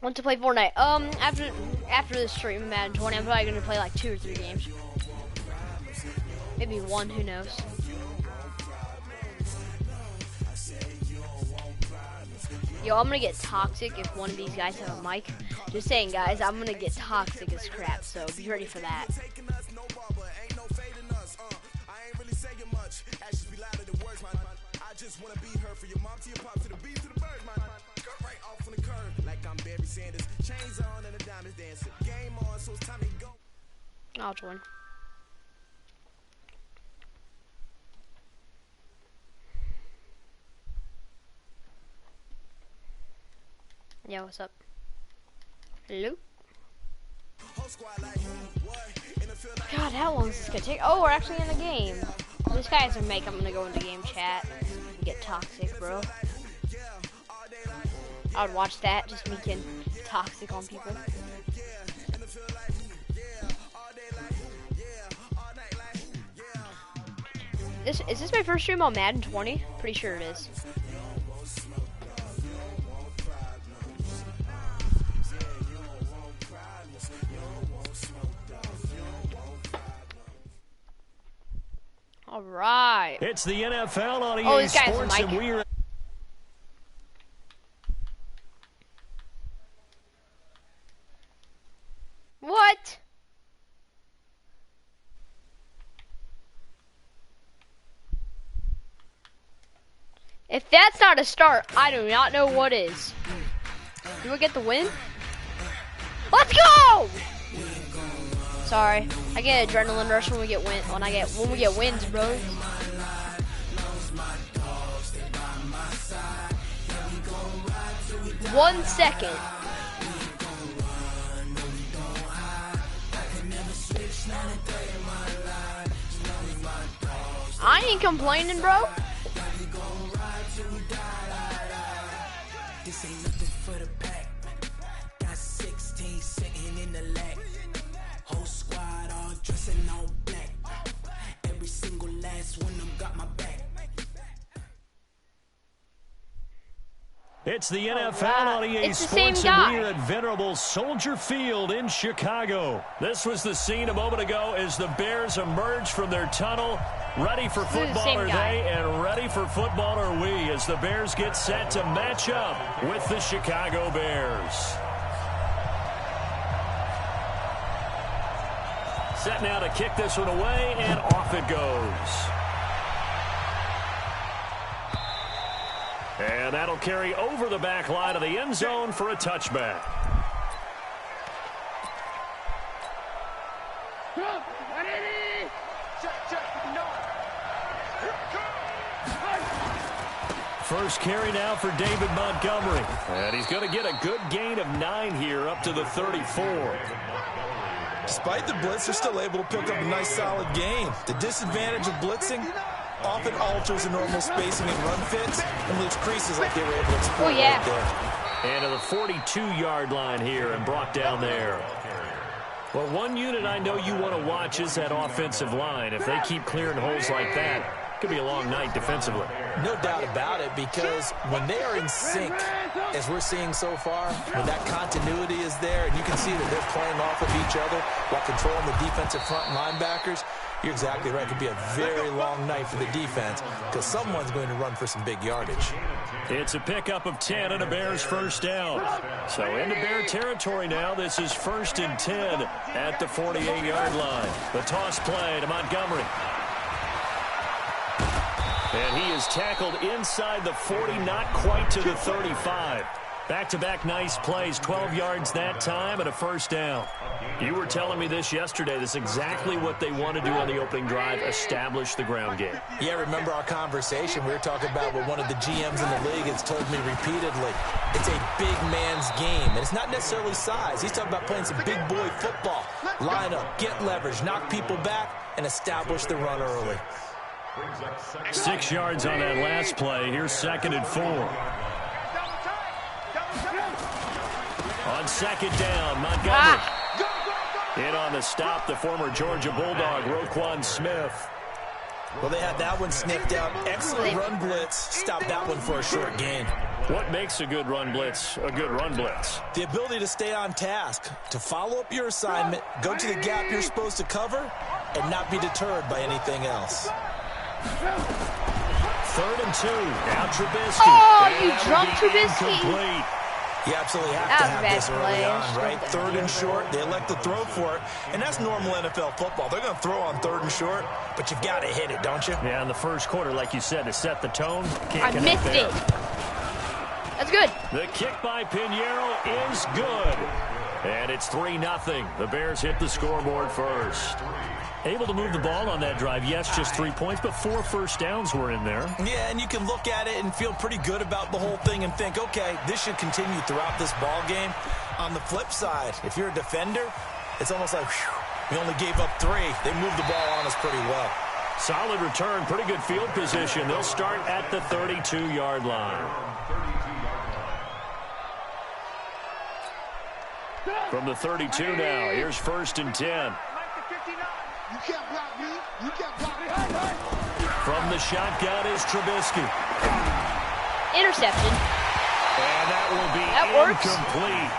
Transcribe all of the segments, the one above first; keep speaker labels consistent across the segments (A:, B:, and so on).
A: Want to play Fortnite? After this stream, Madden 20, I'm probably gonna play like 2 or 3 games. Maybe 1, who knows? Yo, I'm gonna get toxic if one of these guys have a mic. Just saying, guys, I'm gonna get toxic as crap, so be ready for that. I'll join. Yeah, what's up? Hello? God, how long is this gonna take? Oh, we're actually in the game. This guy has a mic. I'm gonna go into game chat and get toxic, bro. I would watch that, just me getting toxic on people. Is this my first stream on Madden 20? Pretty sure it is. All right.
B: It's the NFL on EA Sports, and we're...
A: What? If that's not a start, I do not know what is. Do we get the win? Let's go! Sorry, I get adrenaline rush when we get wins, bro. 1 second. I ain't complaining, bro. This ain't nothing for the pack. Got 16 sitting in the lag. Whole squad all dressing all black. Every single last one of them got my back.
B: It's the NFL on EA Sports, and we're at venerable Soldier Field in Chicago. This was the scene a moment ago as the Bears emerged from their tunnel. Ready for football are they, and ready for football are we, as the Bears get set to match up with the Chicago Bears. Set now to kick this one away, and off it goes. And that'll carry over the back line of the end zone for a touchback. First carry now for David Montgomery. And he's going to get a good gain of 9 here up to the 34.
C: Despite the blitz, they're still able to pick up a nice solid gain. The disadvantage of blitzing often alters the normal spacing and run fits and leaves creases like they were able to exploit right there.
B: And to the 42-yard line here and brought down there. Well, one unit I know you want to watch is that offensive line. If they keep clearing holes like that, it could be a long night defensively.
C: No doubt about it, because when they are in sync, as we're seeing so far, when that continuity is there, and you can see that they're playing off of each other while controlling the defensive front linebackers, you're exactly right. It could be a very long night for the defense because someone's going to run for some big yardage.
B: It's a pickup of 10 and a Bears first down. So into Bear territory now. This is 1st and 10 at the 48-yard line. The toss play to Montgomery. And he is tackled inside the 40, not quite to the 35. Back-to-back nice plays, 12 yards that time and a first down. You were telling me this yesterday. This is exactly what they want to do on the opening drive, establish the ground game.
C: Yeah, remember our conversation? We were talking about what one of the GMs in the league has told me repeatedly. It's a big man's game, and it's not necessarily size. He's talking about playing some big boy football. Line up, get leverage, knock people back, and establish the run early.
B: 6 yards on that last play. Here's 2nd and 4. On 2nd down, Montgomery. In on the stop, the former Georgia Bulldog, Roquan Smith.
C: Well, they had that one sniffed out. Excellent run blitz. Stopped that one for a short gain.
B: What makes a good run blitz a good run blitz?
C: The ability to stay on task, to follow up your assignment, go to the gap you're supposed to cover, and not be deterred by anything else.
B: 3rd and 2. Now Trubisky.
A: Oh, you jumped Trubisky.
B: Incomplete.
C: You absolutely have to have this early on, right? 3rd and short, they elect to throw for it, and that's normal NFL football. They're going to throw on 3rd and short, but you've got to hit it, don't you?
B: Yeah, in the first quarter, like you said, to set the tone. Can't
A: I missed
B: there.
A: it. That's good.
B: The kick by Pinheiro is good. And it's 3-0. The Bears hit the scoreboard first. Able to move the ball on that drive. Yes, just 3 points, but 4 first downs were in there.
C: Yeah, and you can look at it and feel pretty good about the whole thing and think, okay, this should continue throughout this ball game. On the flip side, if you're a defender, it's almost like, whew, we only gave up 3. They moved the ball on us pretty well.
B: Solid return, pretty good field position. They'll start at the 32-yard line. From the 32 now, here's 1st and 10.
D: You can't block me. You can't block me.
B: From the shotgun is Trubisky.
A: Interception.
B: And that will be incomplete.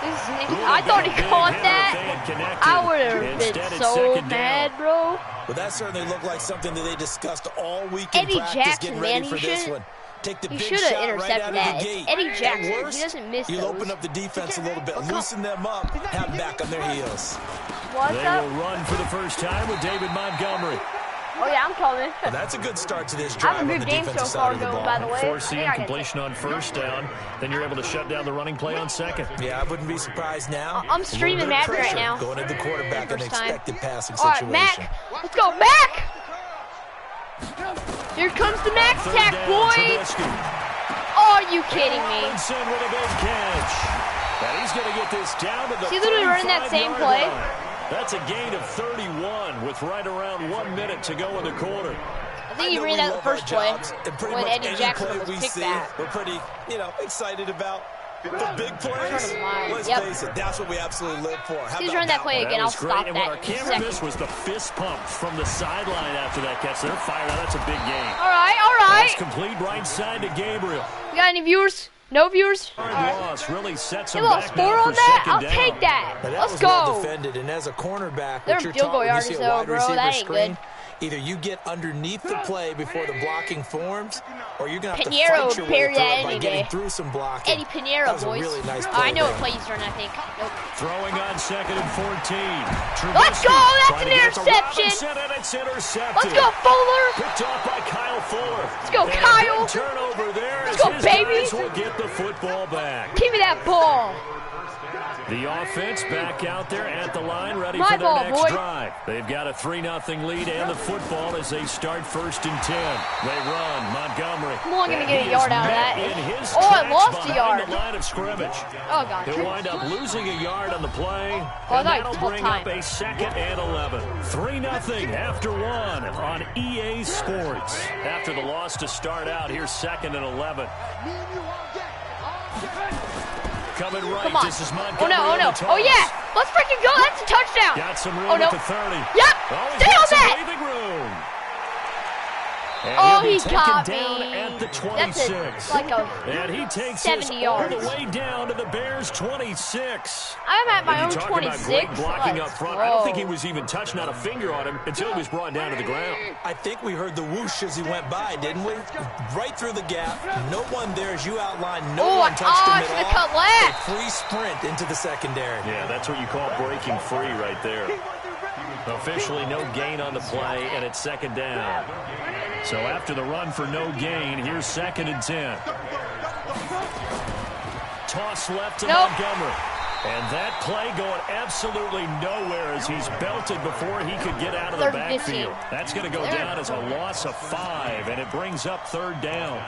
A: I thought he caught that. I would have been so mad, bro.
C: But that certainly looked like something that they discussed all week in
A: Eddie
C: practice,
A: Jackson,
C: getting
A: man,
C: ready for this one. Take the
A: he
C: big
A: should have
C: shot right out
A: intercepted
C: of
A: that.
C: the gate.
A: Eddie Jackson,
C: Worse,
A: he doesn't miss
C: you'll
A: those.
C: open up the defense a little bit, loosen them up, have them back on their heels.
A: What's
B: they
A: up?
B: will run for the first time with David Montgomery.
A: Oh, yeah, I'm coming.
C: Well, that's a good start to this
A: I
C: drive
A: have a
C: on
A: good
C: the
A: game so
C: defensive
A: far
C: side of the
A: going,
C: ball.
A: by the way.
B: Forcing completion on 1st down. Then you're able to shut down the running play on 2nd.
C: Yeah, I wouldn't be surprised now.
A: I'm streaming Madden right now.
C: Going at the quarterback in an expected passing
A: All right,
C: situation.
A: Mac. Let's go, Mac. Here comes the Mac attack, boys. Oh, are you kidding me?
B: Robinson with a big catch. And he's going to get this down to the
A: He's literally running that same play.
B: That's a gain of 31 with right around 1 minute to go in the quarter.
A: I think he ran out the first play when Eddie Jackson was kicked back.
C: We're pretty, excited about the big plays. Let's face it, that's what we absolutely live for.
A: He's running that play again. I'll stop
B: and
A: that.
B: what our camera missed was the fist pumps from the sideline after that catch. They're fired out. That's a big game.
A: All right, all right.
B: That's complete right side to Gabriel.
A: You got any viewers? No viewers?
B: Loss really sets them
A: little
B: back
A: score
B: now
A: on
B: for
A: that?
B: 2nd
A: I'll
B: down.
A: take that.
C: But that
A: Let's
C: was
A: go.
C: well defended, and as a cornerback,
A: They're
C: what you're
A: field goal
C: taught when you see
A: yardage,
C: a
A: though,
C: wide
A: bro.
C: receiver
A: That ain't
C: screen,
A: good.
C: either you get underneath the play before the blocking forms, or you're going to have to
A: Pinheiro
C: fight your
A: would
C: way
A: parry
C: through
A: that
C: it by
A: any
C: getting
A: day.
C: through some blocking.
A: Eddie Pinheiro,
C: That was
A: boys.
C: a really nice
A: I
C: play
A: know
C: there.
A: what play he's running, I think. Nope.
B: Throwing on 2nd and 14.
A: Let's go! That's an interception!
B: And it's intercepted.
A: Let's go, Fuller!
B: Picked off by Kyle Fuller.
A: Let's go,
B: and
A: Kyle!
B: A big turnover there.
A: Let's
B: as
A: go,
B: his
A: baby!
B: guys will get the football back.
A: Give me that ball!
B: The offense back out there at the line, ready
A: My
B: for their
A: ball,
B: next
A: boy.
B: drive. They've got a 3-0 lead and the football as they start 1st and 10. They run. Montgomery.
A: I'm only gonna get a
B: He
A: yard
B: is
A: out of
B: met
A: that.
B: in his
A: Oh, I
B: tracks
A: lost a
B: behind
A: yard.
B: the line of scrimmage.
A: Oh, God.
B: He'll wind up losing a yard on the play,
A: Oh, I
B: and
A: thought
B: that'll
A: the whole
B: bring
A: time.
B: up a 2nd and 11. 3-0 after 1 on EA Sports. After the loss to start out, here's 2nd and 11. Coming right,
A: Come on.
B: this is Montgomery.
A: Oh, no, oh, no.
B: on the
A: Oh,
B: toss.
A: yeah! Let's freaking go! That's a touchdown!
B: Got some room
A: Oh, no.
B: at the 30.
A: Yep!
B: Oh, he's
A: Stay
B: got
A: on
B: some
A: that!
B: breathing room. And
A: Oh,
B: he'll be
A: he
B: taken
A: got
B: down
A: me.
B: at the
A: That's
B: 26.
A: like a
B: And he takes
A: 70
B: us all
A: yards.
B: the way down to the Bears' 26.
A: I'm at my
B: And
A: own
B: you talk
A: 26.
B: about great blocking up
A: Let's
B: front. I don't think he
A: go.
B: was even touched, not a finger on him, until he was brought down to the ground.
C: I think we heard the whoosh as he went by, didn't we? Right through the gap. No one there, as you outlined. No
A: Oh,
C: one touched him
A: I
C: at
A: should have
C: all.
A: cut left.
C: A free sprint into the secondary.
B: Yeah, that's what you call breaking free right there. Officially no gain on the play, and it's 2nd down. So after the run for no gain, here's 2nd and 10. Toss left to
A: Nope.
B: Montgomery. And that play going absolutely nowhere as he's belted before he could get out of the
A: 3rd and 15.
B: backfield. That's going to go down as a loss of 5, and it brings up 3rd down.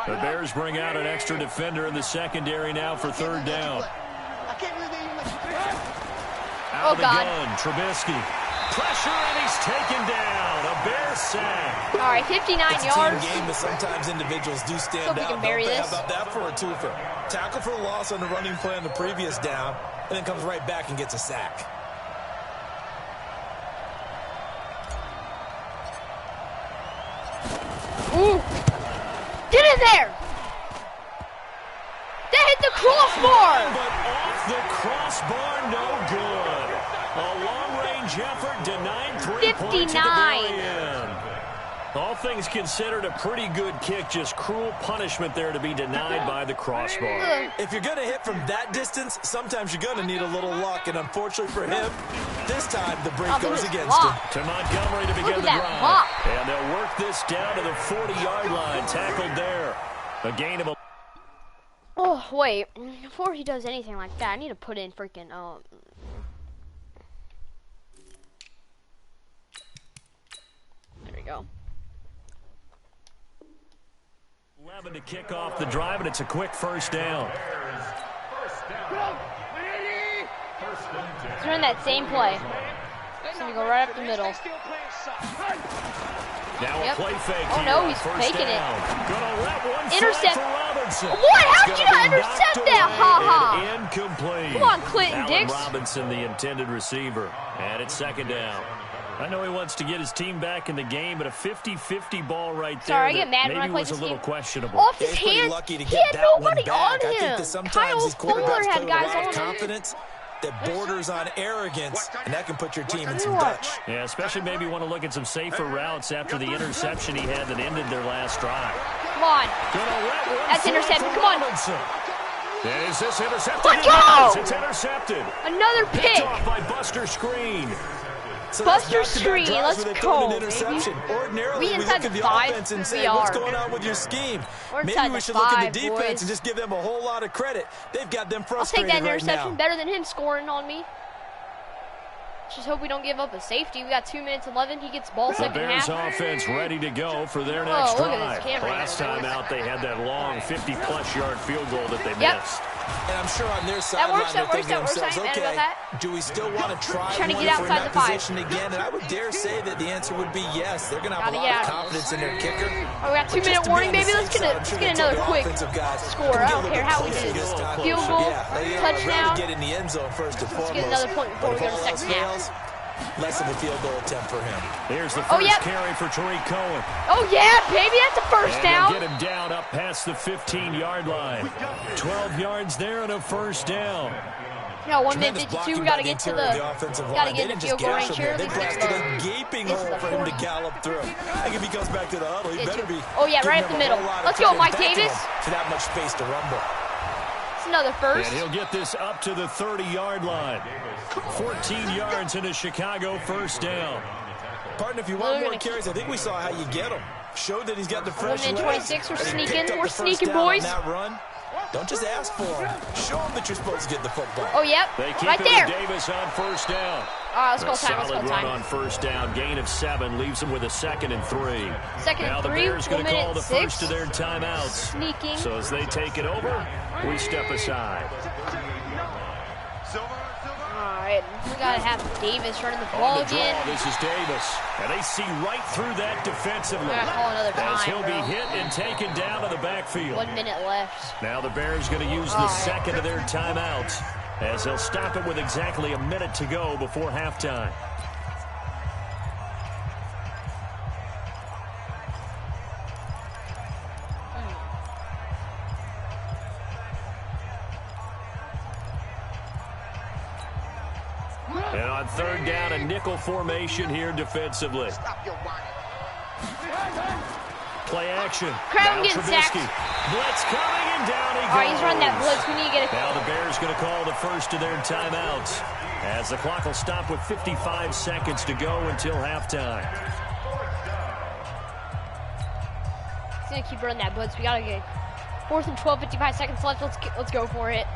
B: The Bears bring out an extra defender in the secondary now for 3rd down. Out
A: Oh,
B: of the
A: God.
B: gun, Trubisky. Pressure, and he's taken down. A Bear sack.
A: All right, 59
C: It's a
A: yards.
C: team game, but sometimes individuals do stand
A: Hope we
C: out.
A: can bury
C: don't they?
A: this.
C: How about that for a twofer? Tackle for a loss on the running play on the previous down, and then comes right back and gets a sack.
A: Ooh. Get in there. That hit the crossbar.
B: But off the crossbar, no good. A long-range effort denied 3 points at the very end. All things considered, a pretty good kick. Just cruel punishment there to be denied by the crossbar.
C: If you're going to hit from that distance, sometimes you're going to need a little luck. And unfortunately for him, this time the break goes against him.
B: To Montgomery to begin the drive. And they'll work this down to the 40-yard line. Tackled there. A gain of a...
A: Oh, wait. Before he does anything like that, I need to put in freaking... There we go.
B: 11 to kick off the drive, and it's a quick first down.
A: Let's run that same play. It's going to go right up the middle.
B: Now a play fake.
A: Oh no, he's faking it.
B: Intercept.
A: What? How did you not intercept that? Ha-ha.
B: Incomplete.
A: Come on, Clinton Dix.
B: Robinson, the intended receiver. And it's second down. I know he wants to get his team back in the game, but a 50-50 ball right there.
A: Sorry, I get mad when I play
B: was
A: this
B: a little
A: game.
B: questionable.
A: Off his hands. He had nobody on him. Kyle Fuller had guys on him.
C: Confidence that borders on arrogance, and that can put your team in some Dutch.
B: Yeah, especially maybe want to look at some safer routes after the interception he had that ended their last drive.
A: Come on. That's intercepted. Come on.
B: Is this intercepted?
A: Let's go!
B: It's intercepted.
A: Another pick.
B: Picked off by Buster Screen.
C: So
A: Buster Screen, let's go, baby.
C: Ordinarily,
A: we
C: look
A: inside
C: at
A: the
C: the
A: 5?
C: offense and say,
A: We are.
C: what's going on with your scheme?
A: We're
C: Maybe
A: inside
C: we
A: the
C: should look at the
A: 5,
C: defense
A: boys.
C: and just give them a whole lot of credit. They've got them
A: I'll take
C: frustrated
A: that interception
C: right now.
A: better than him scoring on me. Just hope we don't give up a safety. We got 2 minutes 11. He gets ball second half.
B: The Bears offense ready to go for their next
A: look at
B: drive.
A: this camera
B: Last
A: here,
B: time
A: boys.
B: out, they had that long 50-plus yard field goal that they
A: Yep.
B: missed.
C: And I'm sure on their
A: That
C: sideline
A: works,
C: they're
A: that works,
C: thinking
A: that
C: to
A: works. I
C: themselves,
A: ain't mad about
C: okay,
A: that.
C: do we still want to try
A: Trying to
C: one
A: get
C: if we're in
A: outside
C: that
A: the 5.
C: position again? And I would dare say that the answer would be yes. They're going to have
A: Gotta
C: a lot
A: get
C: of
A: out.
C: confidence in their kicker.
A: Oh, we got 2-minute warning, baby. Let's get another quick score. I don't care how we do this. Field goal, touchdown.
C: Get in the end zone first and foremost.
A: Let's get another point before we go to
C: But if all
A: second
C: else
A: half.
C: fails, less of a field goal attempt for him.
B: Here's the first
A: yep.
B: carry for Tariq Cohen.
A: Oh, yeah, baby. That's a first
B: And
A: down.
B: they'll get him down up past the 15-yard line. 12 yards there and a first down.
A: Yeah, 1 minute 52. We got to get to
C: Gotta
A: get in the field goal range here.
C: They
A: At least
C: blasted
A: get
C: a gaping hole for him to gallop through. I think if he goes back to the huddle, he better be.
A: Oh, yeah, right up the middle. Let's go, Mike Davis.
C: For that much space to rumble.
A: It's another first.
B: And he'll get this up to the 30-yard line. 14 yards into Chicago, first down.
C: Pardon, if you want more carries, I think we saw how you get him. Showed that he's got the fresh
A: 1 minute
C: legs.
A: 26. We're
C: And he
A: sneaking.
C: picked up
A: We're
C: the first
A: sneaking,
C: down on
A: boys.
C: that run. Don't just ask for him. Show him that you're supposed to get the football.
A: Oh, yep.
B: They keep
A: Right
B: it
A: there.
B: with Davis on first down.
A: All right, let's go
B: A
A: time. Let's
B: solid
A: go
B: run
A: time.
B: on first down. Gain of 7 leaves them with a 2nd and 3.
A: Second
B: now
A: and
B: the
A: 3.
B: Bears
A: 1
B: going to call
A: minute
B: the
A: 6.
B: first of their timeouts.
A: Sneaking.
B: So as they take it over, we step aside.
A: All right, we got to have Davis running the ball
B: On the
A: again.
B: draw, this is Davis. And they see right through that defensively.
A: We're gonna call another time,
B: as he'll
A: bro.
B: be hit and taken down to the backfield.
A: 1 minute left.
B: Now the Bears going to use the second of their timeouts as they'll stop it with exactly a minute to go before halftime. And on third down, a nickel formation here defensively. Play action.
A: Crowd
B: Now
A: getting sacked.
B: Trubisky. Blitz coming and down he goes.
A: All right, he's running that blitz. We need to get a...
B: Now the Bears going to call the first of their timeouts as the clock will stop with 55 seconds to go until halftime.
A: He's going to keep running that blitz. We got to get 4th and 12, 55 seconds left. Let's go for it.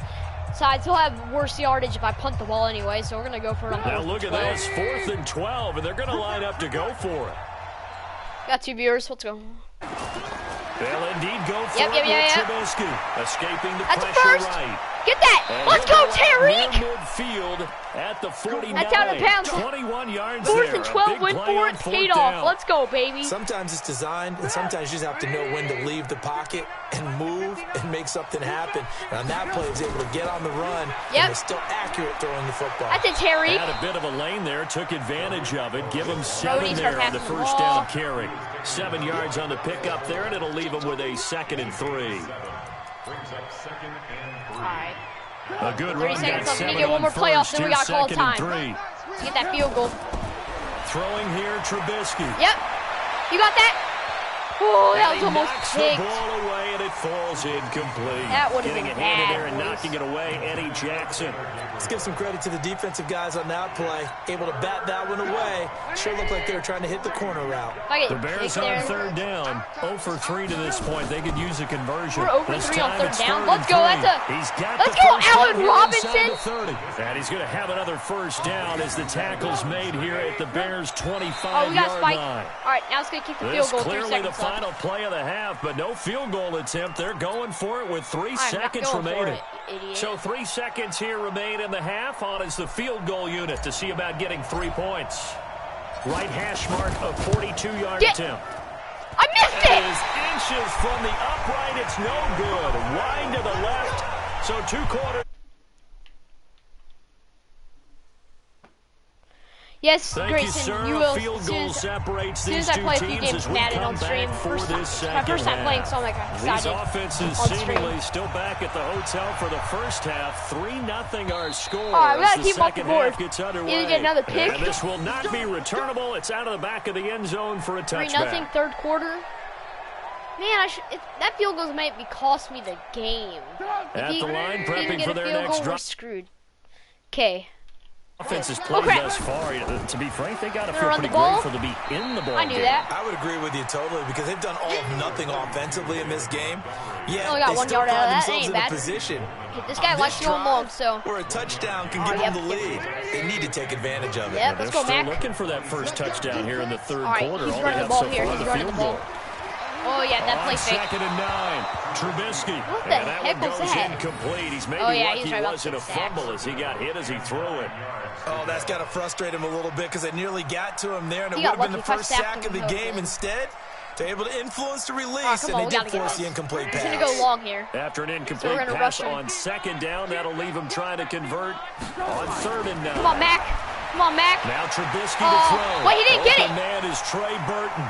A: Besides, he'll have worse yardage if I punt the ball anyway, so we're going to go for it on 4th
B: Now
A: and
B: look at
A: 12.
B: this, 4th and 12, and they're going to line up to go for it.
A: Got 2 viewers. Let's go.
B: They'll indeed go for
A: Yep,
B: it
A: yep,
B: with
A: yep.
B: Trubisky, escaping the
A: That's a
B: pressure
A: first.
B: right.
A: Get that. Let's go, Tariq.
B: Midfield at the 49.
A: That's out of bounds.
B: 21 yards
A: 4th
B: there.
A: and 12 went for it. Paid off. Let's go, baby.
C: Sometimes it's designed, and sometimes you just have to know when to leave the pocket and move and make something happen. And on that play, he was able to get on the run.
A: Yep.
C: And was still accurate throwing the football.
A: That's a Tariq.
B: Had a bit of a lane there. Took advantage of it. Give him 7
A: Brody's
B: there on the
A: passing the
B: first
A: ball.
B: down carry. 7 yards on the pickup there, and it'll leave him with a 2nd and 3.
A: All right.
B: A good
A: 30
B: run.
A: seconds
B: Got
A: left. We need
B: 7
A: to get one more
B: on
A: playoff,
B: first.
A: then we
B: Here's
A: got to call
B: 2nd and
A: time.
B: 3.
A: Let's get that field goal.
B: Throwing here, Trubisky.
A: Yep. You got that? Oh, that was
B: And he
A: almost
B: knocks
A: picked.
B: the ball away, and it falls incomplete.
A: That would have
B: Getting
A: been
B: a hand in
A: bad,
B: there and
A: boys.
B: knocking it away, Eddie Jackson.
C: Let's give some credit to the defensive guys on that play. Able to bat that one away. Sure looked like they were trying to hit the corner route.
A: If I get
B: The Bears
A: picked
B: on
A: there.
B: 3rd down. 0 for 3 to this point. They could use a conversion.
A: We're 0 for
B: This
A: 3 on
B: time
A: 3rd
B: it's
A: down.
B: 3rd
A: Let's
B: and
A: go.
B: 3.
A: That's a.
B: He's got
A: Let's
B: the
A: go,
B: first
A: Allen
B: down here
A: Robinson.
B: inside the 30. And he's going to have another first down as the tackle's made here at the Bears' 25-yard
A: Oh, we got spike.
B: line.
A: All right, now it's going to kick the
B: This
A: field goal. 3
B: clearly the
A: seconds left.
B: final play of the half, but no field goal attempt. They're going for it with 3
A: I'm not
B: seconds
A: going for
B: remaining.
A: it, idiot.
B: So 3 seconds here remain in the half. On is the field goal unit to see about getting 3 points. Right hash mark of 42-yard attempt.
A: I missed
B: It
A: it!
B: is inches from the upright. It's no good. Wide to the left. So 2 quarters.
A: Yes,
B: Thank
A: Grayson,
B: you, sir.
A: you will.
B: A field goal separates
A: As soon
B: these
A: as I
B: two
A: play a few
B: teams
A: games
B: as
A: of
B: we
A: Madden
B: come
A: on stream,
B: back for
A: first
B: this
A: time, my first time playing, so I'm like
B: These
A: excited.
B: offenses
A: on stream.
B: seemingly still back at the hotel for the first half. 3-0 our score.
A: All right, we gotta
B: as
A: keep off the
B: second
A: board.
B: half gets underway.
A: Either get another pick.
B: And this will not be returnable. It's out of the back of the end zone for a
A: 3-0,
B: touchback.
A: 3rd quarter. Man, that field goal might be cost me the game.
B: At the line,
A: If he didn't
B: prepping
A: get
B: for
A: a
B: their
A: field
B: next
A: goal, we're
B: drive.
A: screwed. Okay.
B: Offense has played
A: crap.
B: thus far. To be frank, they got to
A: They're
B: feel
A: on the
B: pretty
A: ball.
B: grateful to be in the ball
A: I knew
B: game.
A: that.
C: I would agree with you totally because they've done all of nothing offensively in this game. Yeah,
A: Only got
C: they
A: 1
C: still
A: yard out of
C: find
A: that.
C: themselves
A: Ain't
C: in
A: bad.
C: a position.
A: This guy
C: on
A: likes
C: this
A: going
C: drive
A: long, so.
C: where a touchdown can
A: Oh,
C: give
A: yep,
C: them the
A: yep.
C: lead. They need to take advantage of it.
A: Yep, let's
B: They're
A: go,
B: still
A: Mac.
B: looking for that first touchdown here in the 3rd
A: All right,
B: quarter.
A: he's
B: All
A: running
B: they
A: the
B: have
A: ball
B: so
A: here.
B: far
A: He's
B: is a
A: running the
B: field
A: ball.
B: goal.
A: Oh, yeah, that play
B: On
A: fake.
B: 2nd and 9, Trubisky.
A: What the
B: and that
A: heck
B: one
A: was
B: goes
A: that?
B: incomplete. He's maybe
A: Oh, yeah,
B: lucky
A: he's
B: he
A: right about
B: wasn't a
A: 6 sacks.
B: fumble as he got hit as he threw it.
C: Oh, that's got to frustrate him a little bit because they nearly got to him there, and it
A: He
C: would
A: got
C: have been the
A: lucky if I
C: first
A: sacked
C: sack
A: him,
C: of the
A: he would've
C: game.
A: been.
C: Instead, they're able to influence the release,
A: All right, come on,
C: and
A: we
C: they
A: gotta
C: did
A: get
C: force
A: this.
C: the incomplete
A: He's
C: pass.
A: gonna go long here.
B: After an
A: So we're
B: incomplete
A: gonna
B: pass
A: rush him.
B: on 2nd down, that'll leave him trying to convert on 3rd and 9.
A: Come on, Mac. Come on, Mac.
B: Now Trubisky
A: Oh,
B: to throw.
A: wait, he didn't get
B: Open
A: it.
B: man is Trey Burton.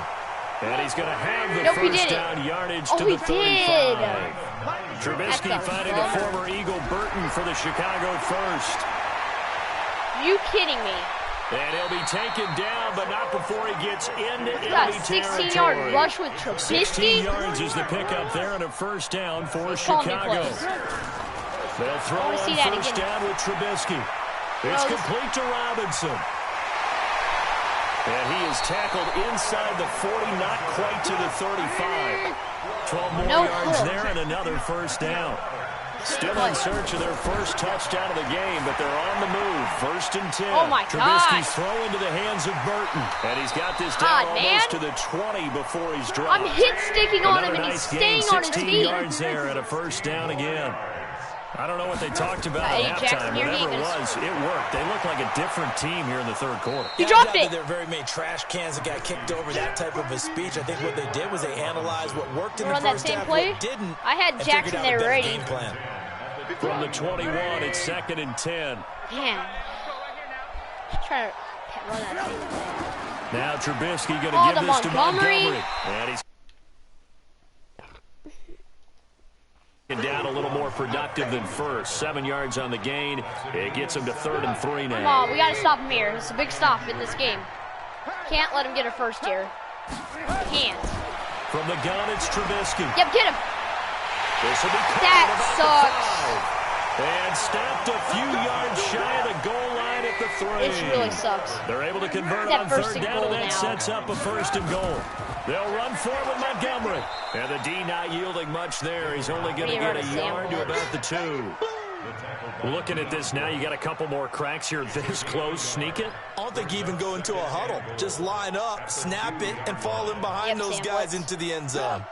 B: And he's going to have the
A: Nope, he
B: first
A: didn't.
B: down yardage
A: Oh,
B: to
A: he
B: the
A: did.
B: 35. Trubisky
A: That's a
B: finding a
A: bummer.
B: former Eagle Burton for the Chicago first.
A: You kidding me?
B: And he'll be taken down, but not before he gets into
A: He's got a
B: enemy
A: 16-yard
B: territory.
A: rush with
B: 16
A: Trubisky.
B: yards is the pickup there and a first down for
A: He's calling me
B: Chicago.
A: close.
B: They'll throw
A: wanna
B: on
A: see that
B: first
A: again.
B: down with Trubisky. It's
A: Oh,
B: complete to Robinson. And he is tackled inside the 40, not quite to the 35. 12 more
A: No
B: yards
A: hook.
B: there and another first down. Still in search of their first touchdown of the game, but they're on the move. 1st and 10.
A: Oh, my
B: Trubisky's
A: gosh.
B: throw into the hands of Burton. And he's got this
A: God,
B: down
A: man.
B: almost to the 20 before he's dropped.
A: I'm hit sticking on him
B: Another
A: and he's
B: nice game,
A: staying on his
B: 16
A: feet.
B: yards there and a first down again. I don't know what they talked about
A: Eddie
B: at
A: Jackson
B: halftime.
A: here,
B: Whatever it
A: he
B: was, it worked. They look like a different team here in the 3rd quarter.
A: He
C: I
A: dropped
C: doubt
A: it.
C: that there are very many trash cans that got kicked over that type of a speech. I think what they did was they analyzed what worked in
A: We're
C: the
A: on that
C: first
A: same
C: half,
A: play?
C: what didn't,
A: I had
C: and
A: Jackson
C: figured out
A: there
C: a better
A: ready.
C: game plan.
B: From the 21, it's 2nd and 10.
A: Man. Trying to run that thing.
B: Now Trubisky going
A: Oh,
B: to give
A: the
B: this to
A: Montgomery.
B: Montgomery. And he's down a little more productive than first. 7 yards on the gain. It gets him to 3rd and 3 now.
A: Come on, we got to stop him here. It's a big stop in this game. Can't let him get a first here. Can't.
B: From the gun, it's Trubisky.
A: Yep, get him.
B: This will be caught
A: That
B: at about
A: sucks.
B: the 5. And stopped a few yards shy of the goal line at the 3.
A: It really sucks.
B: They're able to convert
A: That
B: on
A: first
B: 3rd
A: and
B: down,
A: goal
B: and that
A: now.
B: sets up a 1st and goal. They'll run for it with Montgomery. And the D not yielding much there. He's only going to
A: We
B: get
A: run
B: a
A: a
B: yard to
A: sample.
B: about the 2. Looking at this now, you got a couple more cracks here this close. Sneak it.
C: I don't think you even go into a huddle. Just line up, snap it, and fall in behind
A: Yep,
C: those
A: Sam
C: guys
A: Woods.
C: into the end zone.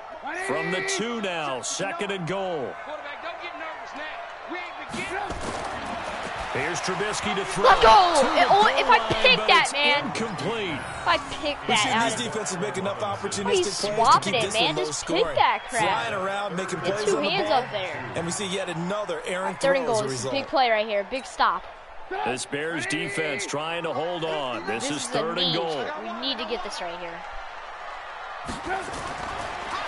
B: From the 2 now, 2nd and goal.
D: Quarterback, don't get nervous now. We ain't
B: Here's Trubisky to throw.
A: Let's go! If I pick that, man.
B: Incomplete.
A: If I pick that
C: these defenses make enough opportunistic
A: He's
C: plays
A: swapping
C: to keep
A: it,
C: this
A: man.
C: one low
A: Just
C: scoring.
A: pick that crap.
C: Flying around, making plays
A: Get two
C: on the
A: hands
C: ball.
A: up there.
C: And we see yet another errant
A: Third
C: throw
A: and goal
C: as a
A: is a
C: result.
A: big play right here. Big stop.
B: This Bears defense trying to hold on. This is third and goal.
A: We need to get this right here.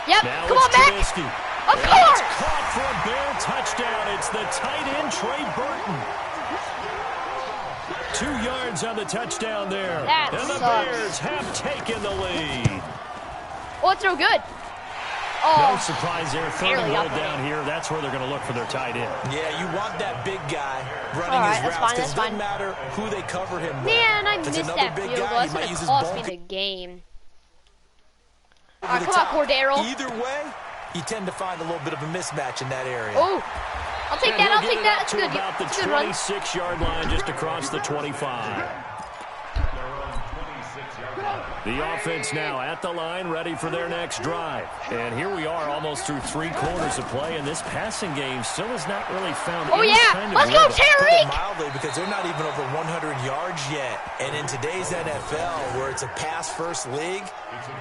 A: Yep,
B: Now
A: come on, Mac.
B: Trubisky.
A: Of course.
B: Caught for a Bear touchdown. It's the tight end, Trey Burton. 2 yards on the touchdown there.
A: That
B: and the
A: sucks.
B: Bears have taken the lead.
A: Oh, it's no good.
B: No
A: Oh,
B: surprise there. Third and
A: barely
B: goal
A: up there.
B: down here. That's where they're going to look for their tight end.
C: Yeah, you want that big guy running
A: All right,
C: his
A: that's
C: routes
A: fine,
C: because
A: that's
C: it doesn't
A: fine.
C: matter who they cover him with.
A: man, I
C: If it's
A: missed
C: another
A: that
C: big
A: field goal.
C: guy,
A: That's
C: he might
A: going
C: use
A: to
C: his
A: cost me
C: bulk
A: the game. All
C: over
A: right,
C: the
A: come on,
C: top.
A: Cordero.
C: Either way, you tend to find a little bit of a mismatch in that area.
A: Oh, I'll take
B: And
A: that. I'll
B: he'll
A: take
B: get it
A: that.
B: up
A: It's
B: to
A: good.
B: about the
A: It's a good run.
B: 26-yard line, just across the 25. The offense now at the line, ready for their next drive. And here we are, almost through 3 quarters of play, and this passing game still has not really found
A: Oh,
B: any
A: yeah.
B: kind of
A: Let's go,
B: rhythm.
C: Put it
A: Tyreek.
C: mildly, because they're not even over 100 yards yet. And in today's NFL, where it's a pass-first league,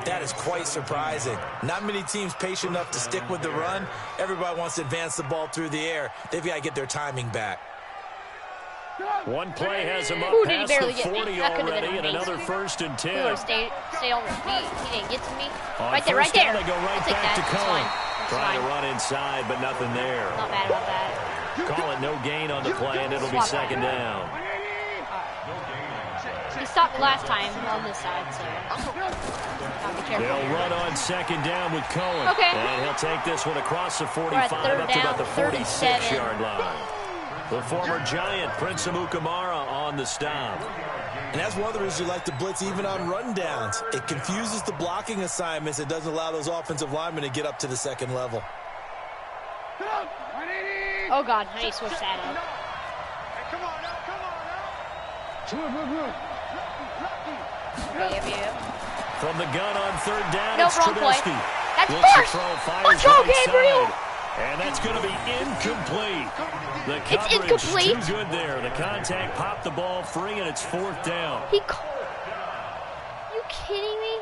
C: that is quite surprising. Not many teams patient enough to stick with the run. Everybody wants to advance the ball through the air. They've got to get their timing back.
B: One play has him up
A: Ooh, did he
B: past
A: barely
B: the
A: get me?
B: 40
A: That could've been
B: already, and
A: amazing.
B: another 1st and 10.
A: He would have stayed on his feet. He didn't get to me.
B: On
A: Right there, right
B: first down,
A: there.
B: They go right
A: I'll take
B: back
A: that.
B: to
A: That's
B: Cohen.
A: fine. That's
B: Trying to
A: fine.
B: run inside, but nothing there.
A: Not bad about that.
B: Call it no gain on the play, and it'll be
A: Swap
B: second
A: that.
B: down.
A: He stopped last time on this side, so gotta be careful.
B: They'll run on second down with Cohen.
A: Okay.
B: And he'll take this one across the
A: We're at
B: 45
A: third
B: up to about the
A: down,
B: 46-yard line. The former Giant, Prince Amukamara, on the stop.
C: And that's one of the reasons you like to blitz even on rundowns. It confuses the blocking assignments. It doesn't allow those offensive linemen to get up to the second level.
A: Oh, God. I need to switch that up.
D: Come on now.
A: Yeah.
B: From the gun on third down,
A: No,
B: it's
A: wrong play.
B: Trubisky.
A: That's
B: Looks to
A: first.
B: throw, fires
A: Let's go,
B: right
A: Gabriel.
B: side. And that's going to be incomplete. The
A: It's
B: coverage
A: incomplete.
B: too good there. The contact popped the ball free, and it's 4th down.
A: You kidding me?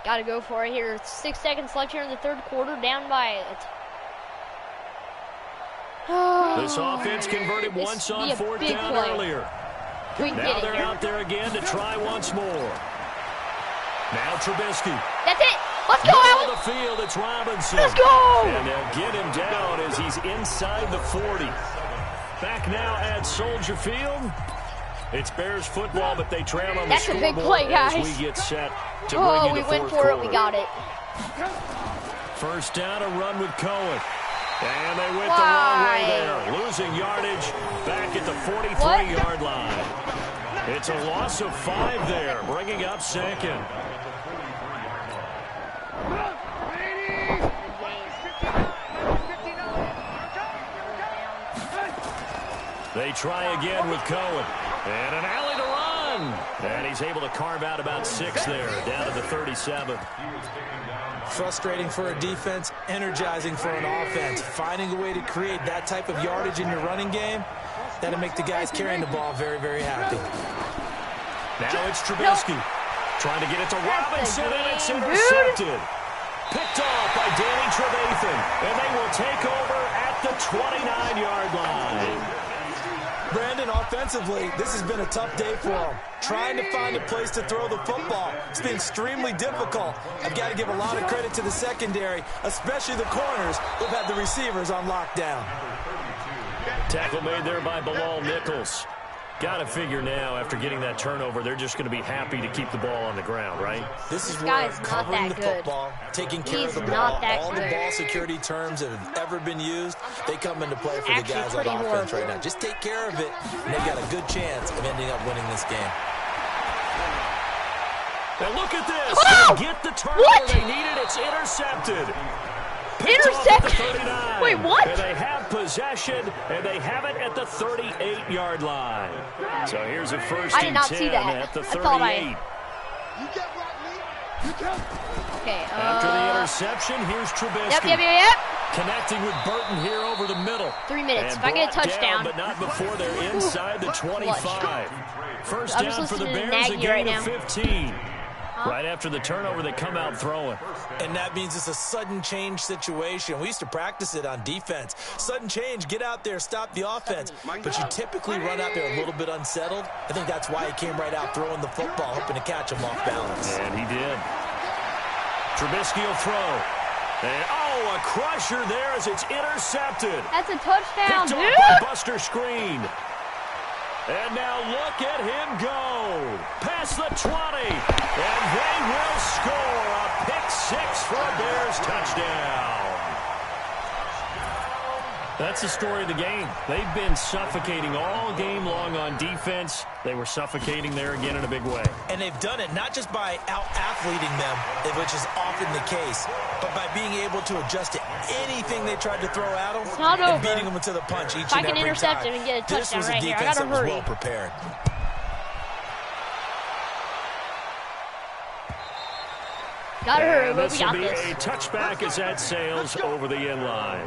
A: Gotta go for it here. 6 seconds left here in the third quarter. Down by
B: This offense converted
A: This
B: once
A: would
B: on
A: be a
B: 4th
A: big
B: down
A: play.
B: earlier.
A: We can
B: Now
A: get it
B: they're
A: here.
B: out there again to try once more. Now Trubisky.
A: That's it. Let's go,
B: Middle
A: Allen.
B: of the field, it's Robinson.
A: Let's go.
B: And they'll get him down as he's inside the 40. Back now at Soldier Field. It's Bears football, but they trail on the
A: That's a big
B: scoreboard
A: play, guys.
B: as we get set to bring
A: Oh,
B: you
A: we
B: the
A: went
B: fourth
A: for it.
B: quarter.
A: We got it.
B: First down, a run with Cohen. And they went
A: Why?
B: the wrong way there. Losing yardage back at the 43-yard line. It's a loss of 5 there, bringing up second. They try again with Cohen. And an alley to run. And he's able to carve out about 6 there, down to the 37.
C: Frustrating for a defense, energizing for an offense. Finding a way to create that type of yardage in your running game, that'll make the guys carrying the ball very, very happy.
B: Now it's Trubisky. Trying to get it to Robinson, and it's intercepted. Picked off by Danny Trevathan. And they will take over at the 29-yard line.
C: Brandon, offensively, this has been a tough day for him. Trying to find a place to throw the football. It's been extremely difficult. I've got to give a lot of credit to the secondary, especially the corners who've had the receivers on lockdown.
B: Tackle made there by Bilal Nichols. Got to figure now, after getting that turnover, they're just going to be happy to keep the ball on the ground, right?
C: This is
A: guy
C: where
A: is not
C: covering
A: that
C: the
A: good.
C: football, taking care
A: He's
C: of the
A: not
C: ball,
A: that
C: all the
A: good.
C: ball security terms that have ever been used, they come into play for the
A: Actually,
C: guys on
A: pretty
C: offense
A: horrible.
C: right now. Just take care of it, and they've got a good chance of ending up winning this game.
B: And look at this.
A: Oh!
B: They get the turnover
A: What?
B: they needed. It's intercepted. Picked off at the
A: Intercepted?
B: 39.
A: Wait, what?
B: And they have possession, and they have it at the 38-yard line. So here's a first
A: I did
B: and
A: not
B: 10
A: see that.
B: at the
A: I
B: 38.
A: thought I-
D: You can't block me. You can't.
A: Okay.
B: After the interception, here's Trubisky.
A: Yep.
B: Connecting with Burton here over the middle.
A: 3 minutes.
B: And
A: if I get a touchdown.
B: But not before they're inside the 25. First
A: I'm
B: down
A: just
B: for the
A: listening to
B: Bears, a
A: Nagy
B: gain
A: right
B: of
A: now.
B: 15. Right after the turnover, they come out throwing.
C: And that means it's a sudden change situation. We used to practice it on defense. Sudden change, get out there, stop the offense. But you typically run out there a little bit unsettled. I think that's why he came right out throwing the football, hoping to catch him off balance.
B: And he did. Trubisky will throw. And, a crusher there as it's intercepted.
A: That's a touchdown,
B: Picked
A: dude.
B: off by Buster Screen. And now look at him go. Past the 20. And they will score a pick six for a Bears touchdown. That's the story of the game. They've been suffocating all game long on defense. They were suffocating there again in a big way.
C: And they've done it not just by out-athleting them, which is often the case, but by being able to adjust to anything they tried to throw at them and beating them to the punch each and every time.
A: If I can intercept him and get a touchdown right here, I gotta hurry.
C: Well prepared.
A: Gotta hurry, but we got
B: this.
A: this.
B: A touchback as that sails over the end line.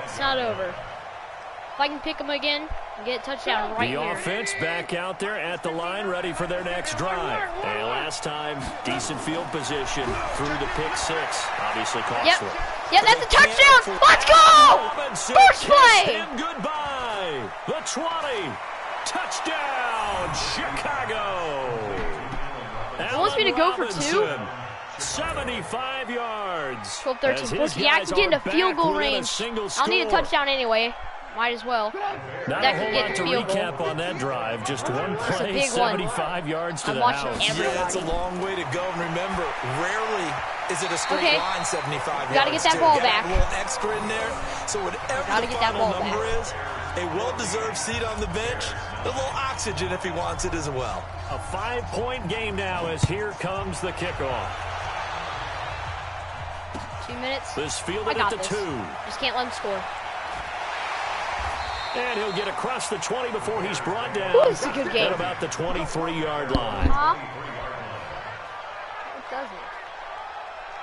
A: It's not over. If I can pick him again and get a touchdown right here.
B: The offense back out there at the line, ready for their next drive. And last time, decent field position through the pick six. Obviously costly.
A: Yep, that's a touchdown. Let's go! First play.
B: Him goodbye. The 20. Touchdown, Chicago.
A: He wants me to go for two?
B: 75 yards.
A: 12-13. First, yeah, I can get into field goal range. I'll need a touchdown anyway. Might as well.
B: Not a whole lot to recap on that drive. Just one play, 75 yards to the house.
A: Yeah,
C: that's a long way to go. And remember, rarely is it a straight line 75 yards.
A: Gotta get that ball back.
C: A little extra in there. So whatever the final number is, a well-deserved seat on the bench, a little oxygen if he wants it as well.
B: A 5-point game now as here comes the kickoff.
A: 2 minutes.
B: This fielded at the 2.
A: Just can't let him score.
B: And he'll get across the 20 before he's brought down.
A: Ooh, it's a good game.
B: At about the 23-yard line.
A: It doesn't.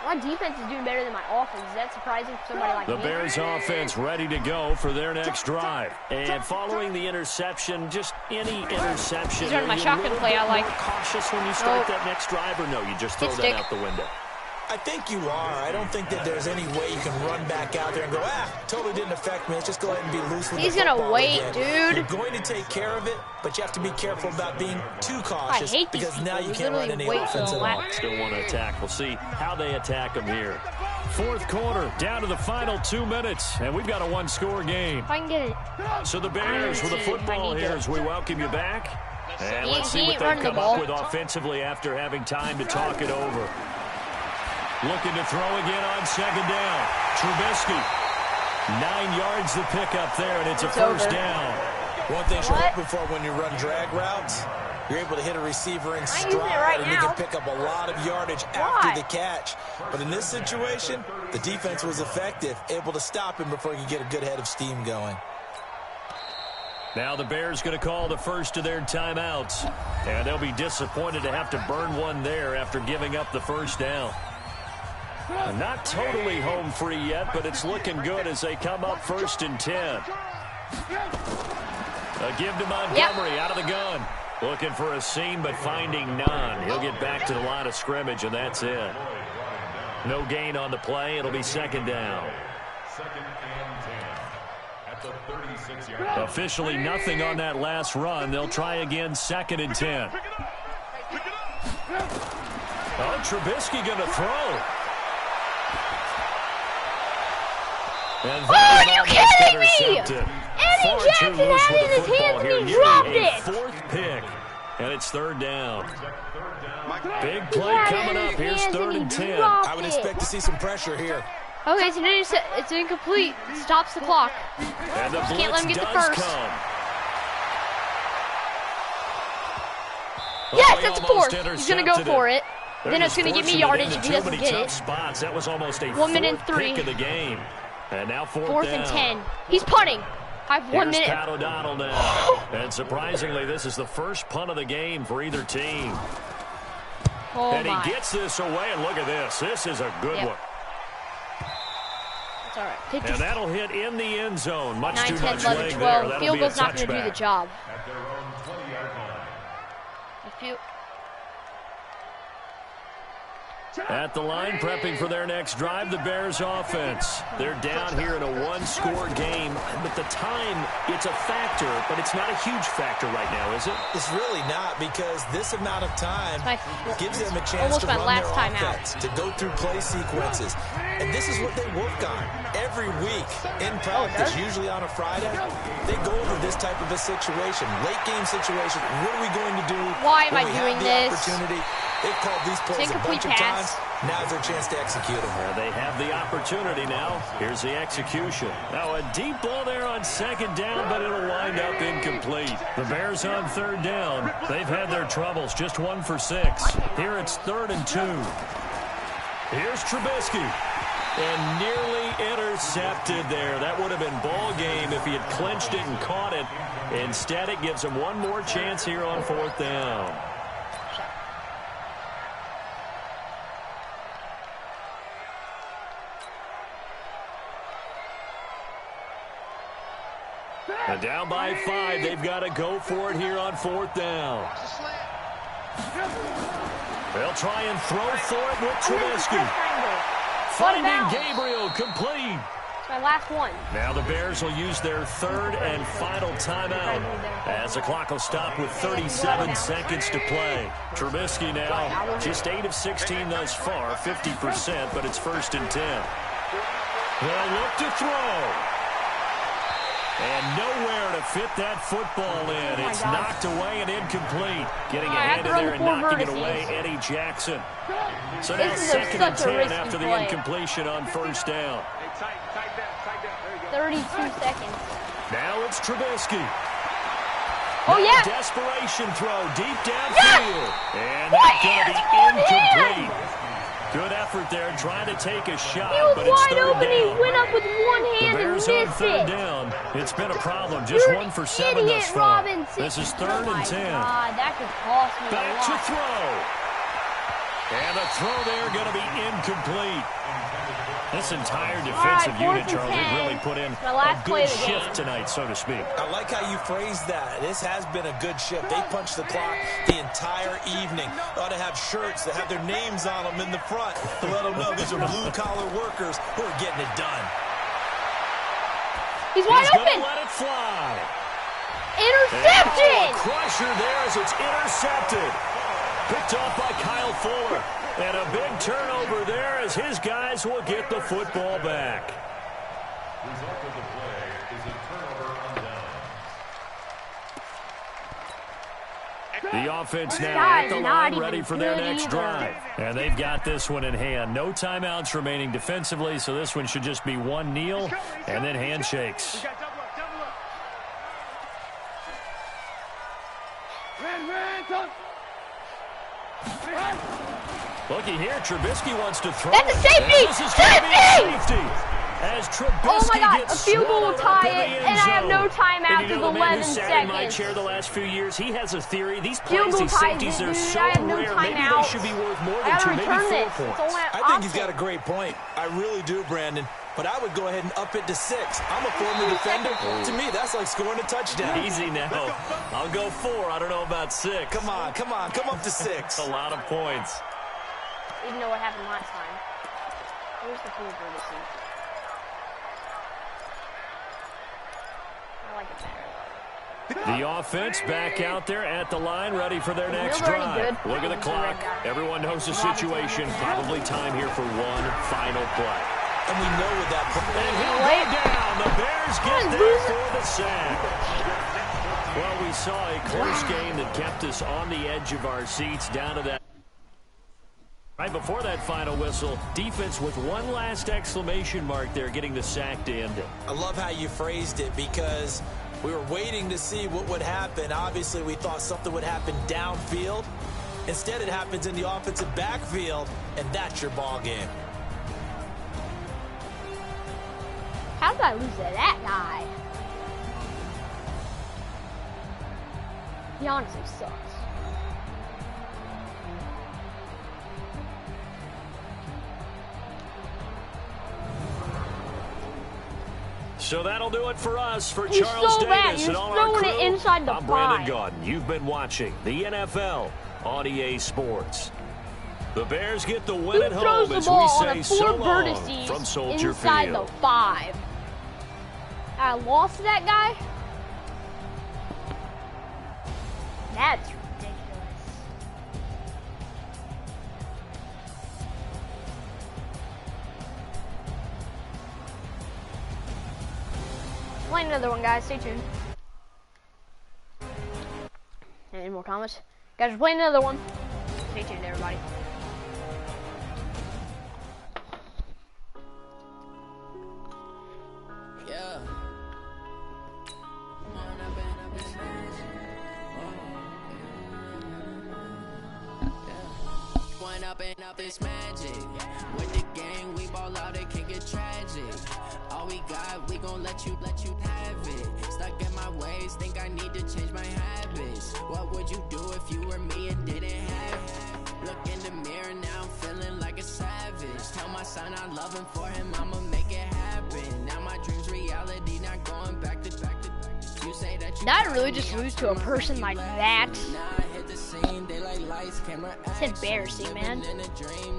A: My defense is doing better than my offense. Is that surprising for somebody like me?
B: The Bears offense ready to go for their next drive. And following the interception, just any interception.
A: These are my shotgun play I like.
B: Cautious when you start that next drive, or no, you just throw that out the window?
C: I think you are. I don't think that there's any way you can run back out there and go, totally didn't affect me. Let's just go ahead and be loose with the football.
A: He's going to wait,
C: again.
A: dude.
C: You're going to take care of it, but you have to be careful about being too cautious.
A: I hate
C: because
A: these
C: now you can't run any offense at all.
B: Still want to attack. We'll see how they attack them here. Fourth quarter, down to the final 2 minutes, and we've got a one-score game.
A: If I can get it.
B: So the Bears with a football here as we welcome you back. And let's see what they come up with offensively after having time to talk it over. Looking to throw again on second down. Trubisky. 9 yards the pickup there, and it's a first down.
C: One thing you're hoping for when you run drag routes, you're able to hit a receiver in stride, and you can pick up a lot of yardage after the catch. But in this situation, the defense was effective, able to stop him before he could get a good head of steam going.
B: Now the Bears going to call the first of their timeouts. And they'll be disappointed to have to burn one there after giving up the first down. Not totally home free yet, but it's looking good as they come up 1st and 10. A give to Montgomery out of the gun. Looking for a seam, but finding none. He'll get back to the line of scrimmage, and that's it. No gain on the play. It'll be second down. Officially nothing on that last run. They'll try again 2nd and 10. Oh, Trubisky going to throw.
A: Are you kidding me? Eddie Jackson had it in his hands and he dropped it.
B: 4th pick, and it's 3rd down. Big play coming up. Here's 3rd and 10.
C: I would expect to see some pressure here.
A: Okay, it's incomplete. Stops the clock.
B: And the
A: Just can't let him get the
B: blitz
A: first.
B: does come.
A: Yes, that's a 4th. He's going to go for it. Then it's going to give me yardage if he doesn't get it.
B: Spots. That was almost a
A: 1 minute and 3.
B: pick of the game. And now
A: 4th
B: down.
A: and 10. He's punting. I have 1 minute.
B: Pat O'Donnell now. And surprisingly, this is the first punt of the game for either team.
A: Oh
B: and
A: my.
B: he gets this away, and look at this. This is a good one.
A: It's It's all right.
B: And that'll hit in the end zone. Much
A: 9,
B: too
A: 10,
B: much
A: 11,
B: leg
A: 12.
B: there.
A: Field goal's not going to do the
B: touchback.
A: job.
B: At the line, prepping for their next drive, the Bears offense. They're down here in a one-score game, but the time, it's a factor, but it's not a huge factor right now, is it?
C: It's really not, because this amount of time gives them a chance
A: almost
C: to
A: my
C: run
A: last
C: their
A: time
C: offense, to go through play sequences. And this is what they work on every week in practice, usually on a Friday. They go over this type of a situation, late game situation. What are we going to do?
A: Why am I
C: when we
A: doing
C: have the
A: this?
C: Opportunity? They've called these plays a bunch of times. Now's their chance to execute them.
B: They have the opportunity now. Here's the execution. Now a deep ball there on second down, but it'll wind up incomplete. The Bears on third down. They've had their troubles, just 1 for 6. Here it's 3rd and 2. Here's Trubisky. And nearly intercepted there. That would have been ball game if he had clinched it and caught it. Instead, it gives him one more chance here on 4th down. And down by 5, they've got to go for it here on 4th down. They'll try and throw for it with Trubisky. Finding Gabriel, complete.
A: It's my last one.
B: Now the Bears will use their 3rd and final timeout as the clock will stop with 37 seconds to play. Trubisky now just 8 of 16 thus far, 50%, but it's 1st and 10. They'll look to throw. And nowhere to fit that football in. It's knocked away and incomplete. Getting a hand in there and knocking it away, Eddie Jackson. So now 2nd and 10 after the incompletion on 1st down.
A: 32 seconds.
B: Now it's Trubisky.
A: Oh, yeah.
B: Desperation throw deep downfield. And that's going to be incomplete. Good effort there, trying to take a shot, but it's 3rd
A: open.
B: down.
A: He went up with one hand
B: The Bears
A: and
B: on
A: missed
B: 3rd
A: it.
B: down. It's been a problem. Just 1 for 7 thus far. This is 3rd and 10.
A: God, that could cost me
B: Back
A: a lot.
B: to throw. And the throw there going to be incomplete. This entire defensive unit, Charles, they've really put in a good shift tonight, so to speak.
C: I like how you phrased that. This has been a good shift. They punched the clock the entire evening. They ought to have shirts that have their names on them in the front to let them know these are blue-collar workers who are getting it done.
A: He's wide open.
B: He's going to let it fly.
A: Interception!
B: A crusher there as it's intercepted. Picked off by Kyle Fuller. And a big turnover there as his guys will get the football back. The offense now at the line, ready for their next drive. And they've got this one in hand. No timeouts remaining defensively, so this one should just be one kneel and then handshakes. Looky here, Trubisky wants to throw.
A: That's a safety!
B: Safety! As Trubisky
A: oh my God, a
B: gets
A: field goal will tie it, and I have no timeouts
B: with
A: 11 seconds.
B: In my chair the last few years, he has a theory. These
A: field
B: plays,
A: goal
B: these safeties, they're so
A: I have no
B: rare. Maybe they should be worth more than 2, maybe 4 points.
C: I think he's got a great point. I really do, Brandon. But I would go ahead and up it to 6. I'm a former defender. To me, that's like scoring a touchdown.
B: Easy now. I'll go 4. I don't know about 6.
C: Come on. Come up to 6.
B: A lot of points.
A: You didn't know what happened last time. Where's the field goal this season? I like it better.
B: The offense back out there at the line, ready for their next drive. Look at the clock. Everyone knows the situation. Probably time here for one final play.
C: And we know with that play.
B: And he'll lay down. The Bears get there for the sack. Well, we saw a close game that kept us on the edge of our seats down to that. Right before that final whistle, defense with one last exclamation mark there, getting the sack to end it.
C: I love how you phrased it, because we were waiting to see what would happen. Obviously, we thought something would happen downfield. Instead, it happens in the offensive backfield, and that's your ball game.
A: How did I lose to that guy? He honestly sucks.
B: So that'll do it for us. For
A: He's
B: Charles
A: so
B: Davis
A: bad. He's
B: and all our
A: throwing
B: crew,
A: it inside the
B: I'm Brandon
A: 5.
B: Gaudin. You've been watching the NFL on EA Sports. The Bears get the win at home as we say so long from Soldier
A: inside
B: Field.
A: the 5. I lost to that guy? That's ridiculous. Play another one, guys. Stay tuned. Any more comments? Guys, we're playing another one. Stay tuned, everybody.
E: Yeah. Up is magic. With the gang, we ball out, it can get tragic. All we got, we gon' let you have it. Stuck in my ways, think I need to change my habits. What would you do if you were me and didn't have it? Look in the mirror, now I'm feeling like a savage. Tell my son I love him, for him I'ma make it happen. Now my dream's reality, not going back to back. You say that you
A: Did I really just lose to a person like that? It's embarrassing, man.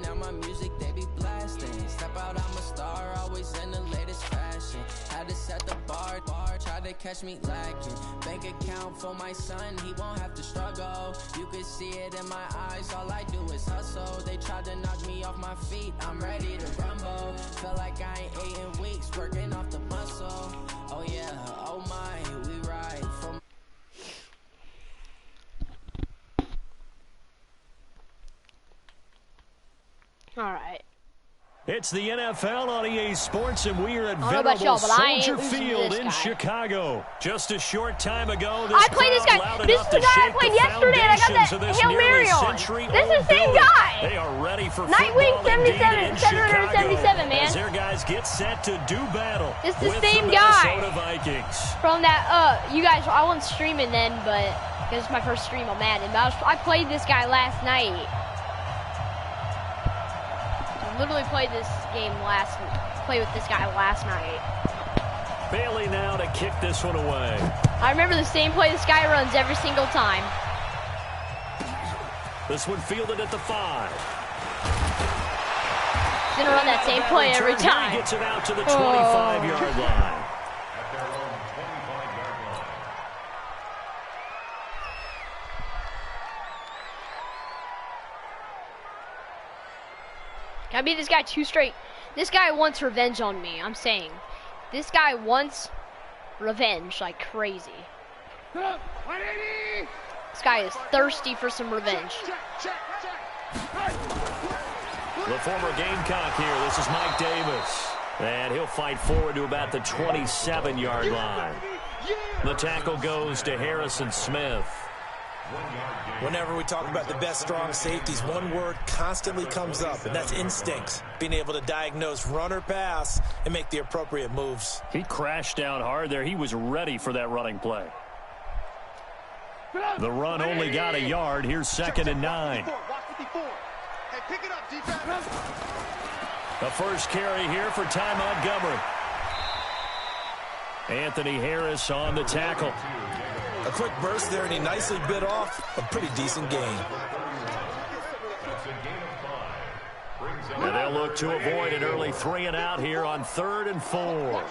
E: Now my music, they be blasting. Step out, I'm a star, always in the latest fashion. Had to set the bar, try to catch me lacking. Bank account for my son, he won't have to struggle. You can see it in my eyes, all I do is hustle. They tried to knock me off my feet, I'm ready to rumble. Feel like I ain't ate in weeks, working off the muscle. Oh yeah, oh my, we ride from.
A: All right.
B: It's the NFL on EA Sports, and we are at
A: I don't know about
B: venerable
A: y'all, but I ain't
B: Soldier
A: losing to
B: Field
A: this
B: in
A: guy.
B: Chicago. Just a short time ago,
A: I played this guy. This is the guy I played yesterday, and I got that Hail Mary on. This is the same guy.
B: They are ready for
A: Nightwing
B: football indeed
A: 77,
B: in
A: 777,
B: Chicago,
A: man.
B: as their guys get set to do battle
A: It's the
B: with
A: same
B: the
A: guy.
B: Minnesota Vikings.
A: From that, you guys, I wasn't streaming then, but because it's my first stream on Madden. But I played this guy last night. I literally played this game played with this guy last night.
B: Bailey now to kick this one away.
A: I remember the same play this guy runs every single time.
B: This one fielded at the 5.
A: He's gonna run that same play every
B: Return here,
A: time.
B: he gets it out to the 25-yard line.
A: Can I beat this guy 2 straight? This guy wants revenge on me, I'm saying. This guy wants revenge like crazy. This guy is thirsty for some revenge.
B: The former Gamecock here, this is Mike Davis. And he'll fight forward to about the 27-yard line. The tackle goes to Harrison Smith.
C: Whenever we talk about the best strong safeties, one word constantly comes up, and that's instincts. Being able to diagnose run or pass and make the appropriate moves.
B: He crashed down hard there. He was ready for that running play. The run only got a yard. Here's 2nd and 9. The first carry here for Ty Montgomery. Anthony Harris on the tackle.
C: A quick burst there, and he nicely bit off a pretty decent gain.
B: And they'll look to avoid an early 3-and-out here on 3rd and 4.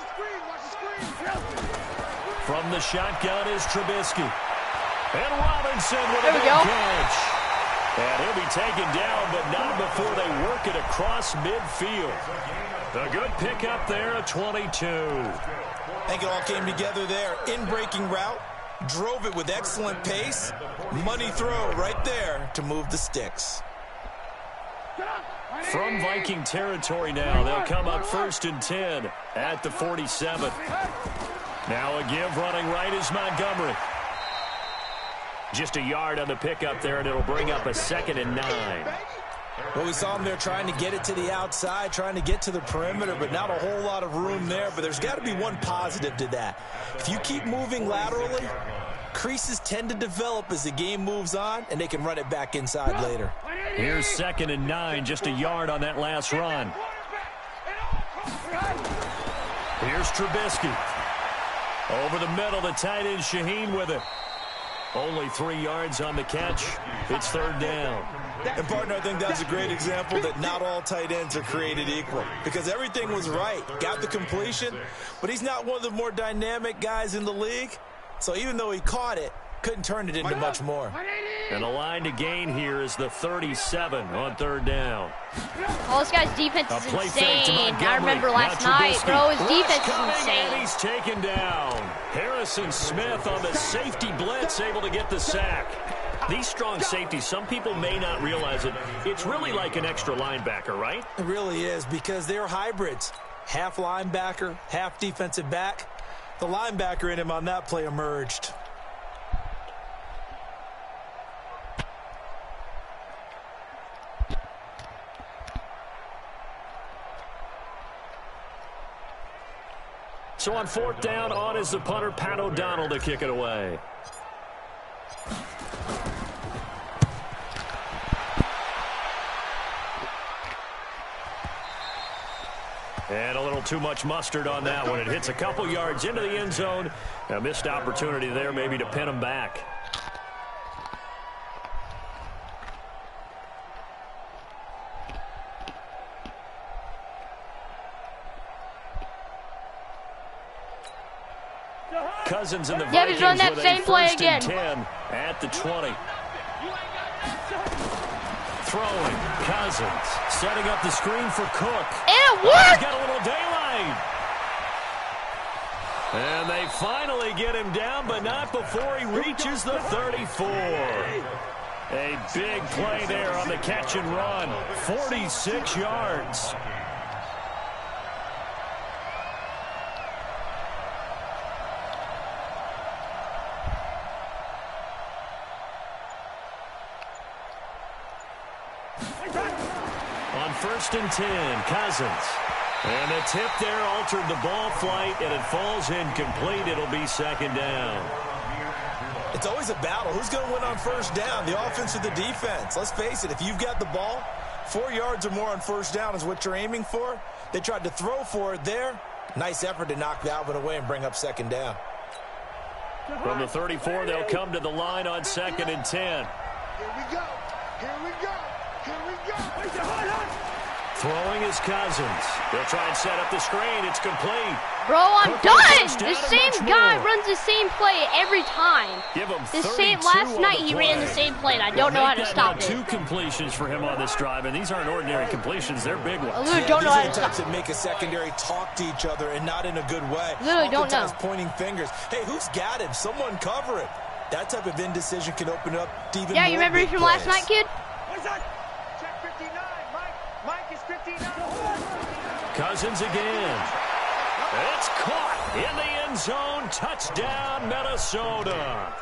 B: From the shotgun is Trubisky. And Robinson with a big catch. And he'll be taken down, but not before they work it across midfield. A good pickup there at 22.
C: I think it all came together there. In-breaking route. Drove it with excellent pace. Money throw right there to move the sticks.
B: From Viking territory now, they'll come up 1st and 10 at the 47. Now a give running right is Montgomery. Just a yard on the pickup there, and it'll bring up a 2nd and 9.
C: Well, we saw him there trying to get it to the outside, trying to get to the perimeter, but not a whole lot of room there. But there's got to be one positive to that. If you keep moving laterally, creases tend to develop as the game moves on, and they can run it back inside later.
B: Here's 2nd and 9, just a yard on that last run. Here's Trubisky. Over the middle, the tight end Shaheen with it. Only 3 yards on the catch. It's third down.
C: And, partner, I think that's a great example that not all tight ends are created equal because everything was right. Got the completion, but he's not one of the more dynamic guys in the league. So even though he caught it, couldn't turn it into much more.
B: And the line to gain here is the 37 on third down.
A: Well, this guy's defense is insane. I remember last night, bro. His defense is insane.
B: And he's taken down. Harrison Smith on the safety blitz, able to get the sack. These strong safeties, some people may not realize it. It's really like an extra linebacker, right?
C: It really is because they're hybrids. Half linebacker, half defensive back. The linebacker in him on that play emerged.
B: So on fourth down, on is the punter, Pat O'Donnell, to kick it away. And a little too much mustard on that one. It hits a couple yards into the end zone. A missed opportunity there maybe to pin him back. Cousins in the Vikings
A: he's run that
B: with
A: same
B: a
A: play
B: first and
A: again.
B: 10 at the 20. Throwing, Cousins setting up the screen for Cook.
A: And it worked!
B: He's got a little daylight. And they finally get him down, but not before he reaches the 34. A big play there on the catch and run. 46 yards. On first and 10, Cousins. And the tip there altered the ball flight, and it falls incomplete. It'll be second down.
C: It's always a battle. Who's going to win on first down, the offense or the defense? Let's face it, if you've got the ball, 4 yards or more on first down is what you're aiming for. They tried to throw for it there. Nice effort to knock Alvin away and bring up second down.
B: From the 34, they'll come to the line on second and 10.
D: Here we go. Here we go. Here we go.
B: Throwing is Cousins. They'll try and set up the screen. It's complete.
A: Bro, I'm
B: Cook
A: done.
B: goes
A: The
B: down
A: same
B: much
A: guy
B: more.
A: runs the same play every time.
B: Give him
A: The
B: 32
A: same last
B: on
A: night
B: the
A: he
B: play.
A: ran the same play, and I don't know how to
B: Make that
A: stop
B: now
A: it.
B: 2 completions for him on this drive, and these aren't ordinary completions. They're big
A: I
B: ones.
A: literally don't know
C: These
A: how
C: are
A: to
C: the
A: stop
C: types that make a secondary talk to each other and not in a good way.
A: Literally don't know.
C: Oftentimes pointing fingers. Hey, who's got him? Someone cover him. That type of indecision can open up to even
A: Yeah,
C: more
A: you remember
C: big
A: from last
C: plays.
A: night, kid?
D: Check 59. Mike is 59.
B: Cousins again. It's caught in the end zone. Touchdown, Minnesota.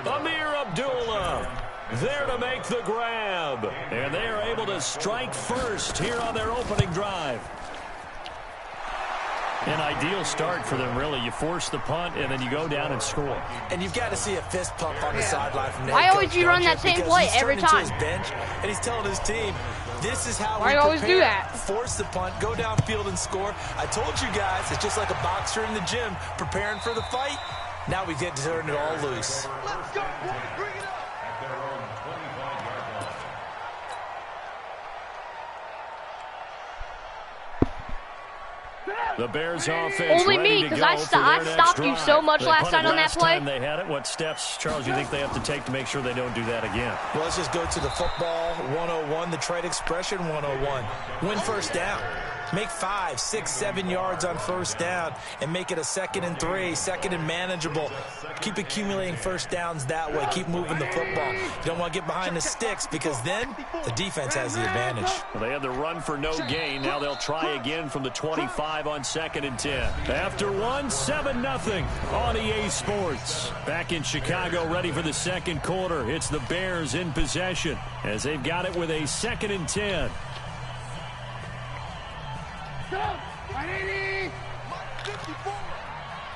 B: Amir Abdullah there to make the grab. And they are able to strike first here on their opening drive. An ideal start for them, really. You force the punt, and then you go down and score.
C: And you've got to see a fist pump on the sideline from the
A: Why
C: head
A: always
C: coach,
A: you run
C: don't
A: that same
C: Because
A: play
C: he's
A: every
C: turned into
A: time?
C: his bench, and he's telling his team, this is how
A: Why
C: we
A: you always do
C: prepare.
A: that?
C: Force the punt, go downfield and score. I told you guys, it's just like a boxer in the gym preparing for the fight. Now we get to turn it all loose.
D: Let's go, boys. Bring it up.
B: The Bears offense
A: Only
B: ready
A: me,
B: to
A: because
B: go
A: I
B: for their next
A: stopped you
B: drive.
A: so much
B: They
A: last
B: punted
A: night on that
B: last
A: play.
B: time they had it. What steps, Charles, you think they have to take to make sure they don't do that again?
C: Well, let's just go to the football 101, the trade expression 101. Win first down. Make 5, 6, 7 yards on first down and make it a 2nd and 3, 2nd and manageable. Keep accumulating first downs that way. Keep moving the football. You don't want to get behind the sticks because then the defense has the advantage.
B: Well, they had the run for no gain. Now they'll try again from the 25 on 2nd and 10. After one, 7-0 on EA Sports. Back in Chicago, ready for the second quarter. It's the Bears in possession as they've got it with a 2nd and 10.
D: Go. 180. Mike 54.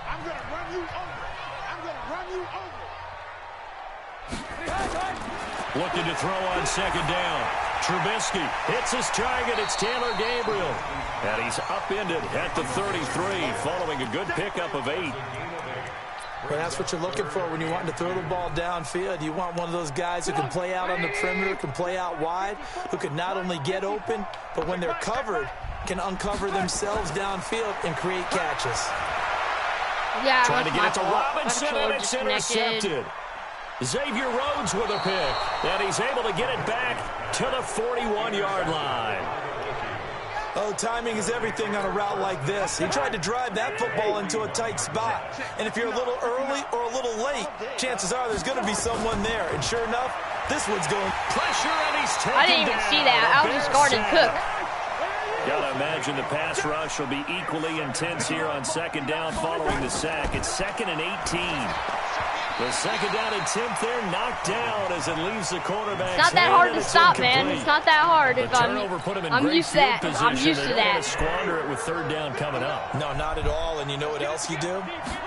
D: I'm going to run you over. I'm going to run you over.
B: Looking to throw on second down. Trubisky hits his target. It's Taylor Gabriel. And he's upended at the 33 following a good pickup of 8.
C: Well, that's what you're looking for when you want to throw the ball downfield. You want one of those guys who can play out on the perimeter, can play out wide, who can not only get open, but when they're covered, can uncover themselves downfield and create catches.
A: Yeah,
B: trying to get it to
A: fault.
B: Robinson, and it's intercepted. Xavier Rhodes with a pick, and he's able to get it back to the 41-yard line.
C: Oh, timing is everything on a route like this. He tried to drive that football into a tight spot. And if you're a little early or a little late, chances are there's going to be someone there. And sure enough, this one's going.
B: Pressure, and he's taken
A: I didn't even
B: down.
A: see that. I was just guarding Cook.
B: Gotta imagine the pass rush will be equally intense here on second down following the sack. It's 2nd and 18. The second down attempt there knocked down as it leaves the quarterback.
A: It's not that hard to stop, man. It's not that hard. If I'm used to that. I'm used to that.
B: Squander it with third down coming up.
C: No, not at all. And you know what else you do?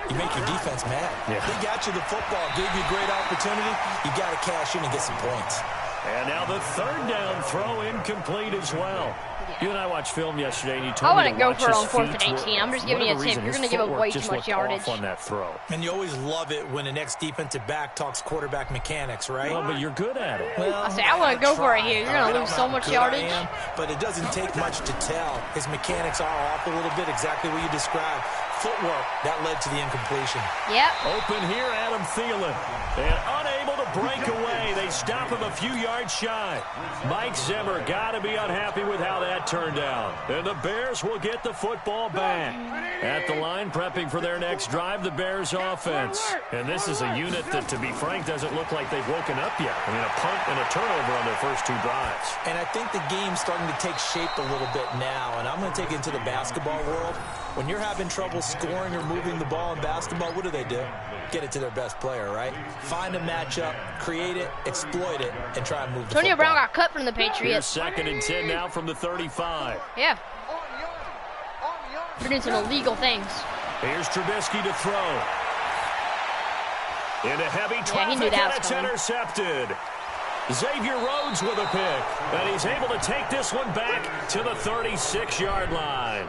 C: You make your defense mad.
B: Yeah.
C: They got you the football, gave you a great opportunity. You got to cash in and get some points.
B: And now the third down throw incomplete as well. You and I watched film yesterday, and you told me
A: I
B: to
A: wouldn't go for it on 4th and
B: feet.
A: 18. I'm just giving you a tip. You're going to give up way too much yardage.
B: On that throw.
C: And you always love it when the next defensive back talks quarterback mechanics, right?
B: Well, but you're good at it.
C: Well,
A: I say, I want to go for it here. You're going to lose so much yardage.
C: But it doesn't take much to tell. His mechanics are off a little bit, exactly what you described. Footwork, that led to the incompletion.
A: Yep.
B: Open here, Adam Thielen. And unable to break away. They stop him a few yards shy. Mike Zimmer got to be unhappy with how that turned out. And the Bears will get the football back. At the line, prepping for their next drive, the Bears offense. And this is a unit that, to be frank, doesn't look like they've woken up yet. I mean, a punt and a turnover on their first 2 drives.
C: And I think the game's starting to take shape a little bit now. And I'm going to take it into the basketball world. When you're having trouble scoring or moving the ball in basketball, what do? Get it to their best player, right? Find a matchup, create it, exploit it, and try and move the
A: Antonio
C: football.
A: Brown got cut from the Patriots.
B: Here's 2nd and 10 now from the 35.
A: Yeah. They're doing some illegal things.
B: Here's Trubisky to throw. Into heavy traffic,
A: he knew that
B: and
A: was
B: it's
A: coming.
B: intercepted. Xavier Rhodes with a pick, and he's able to take this one back to the 36-yard line.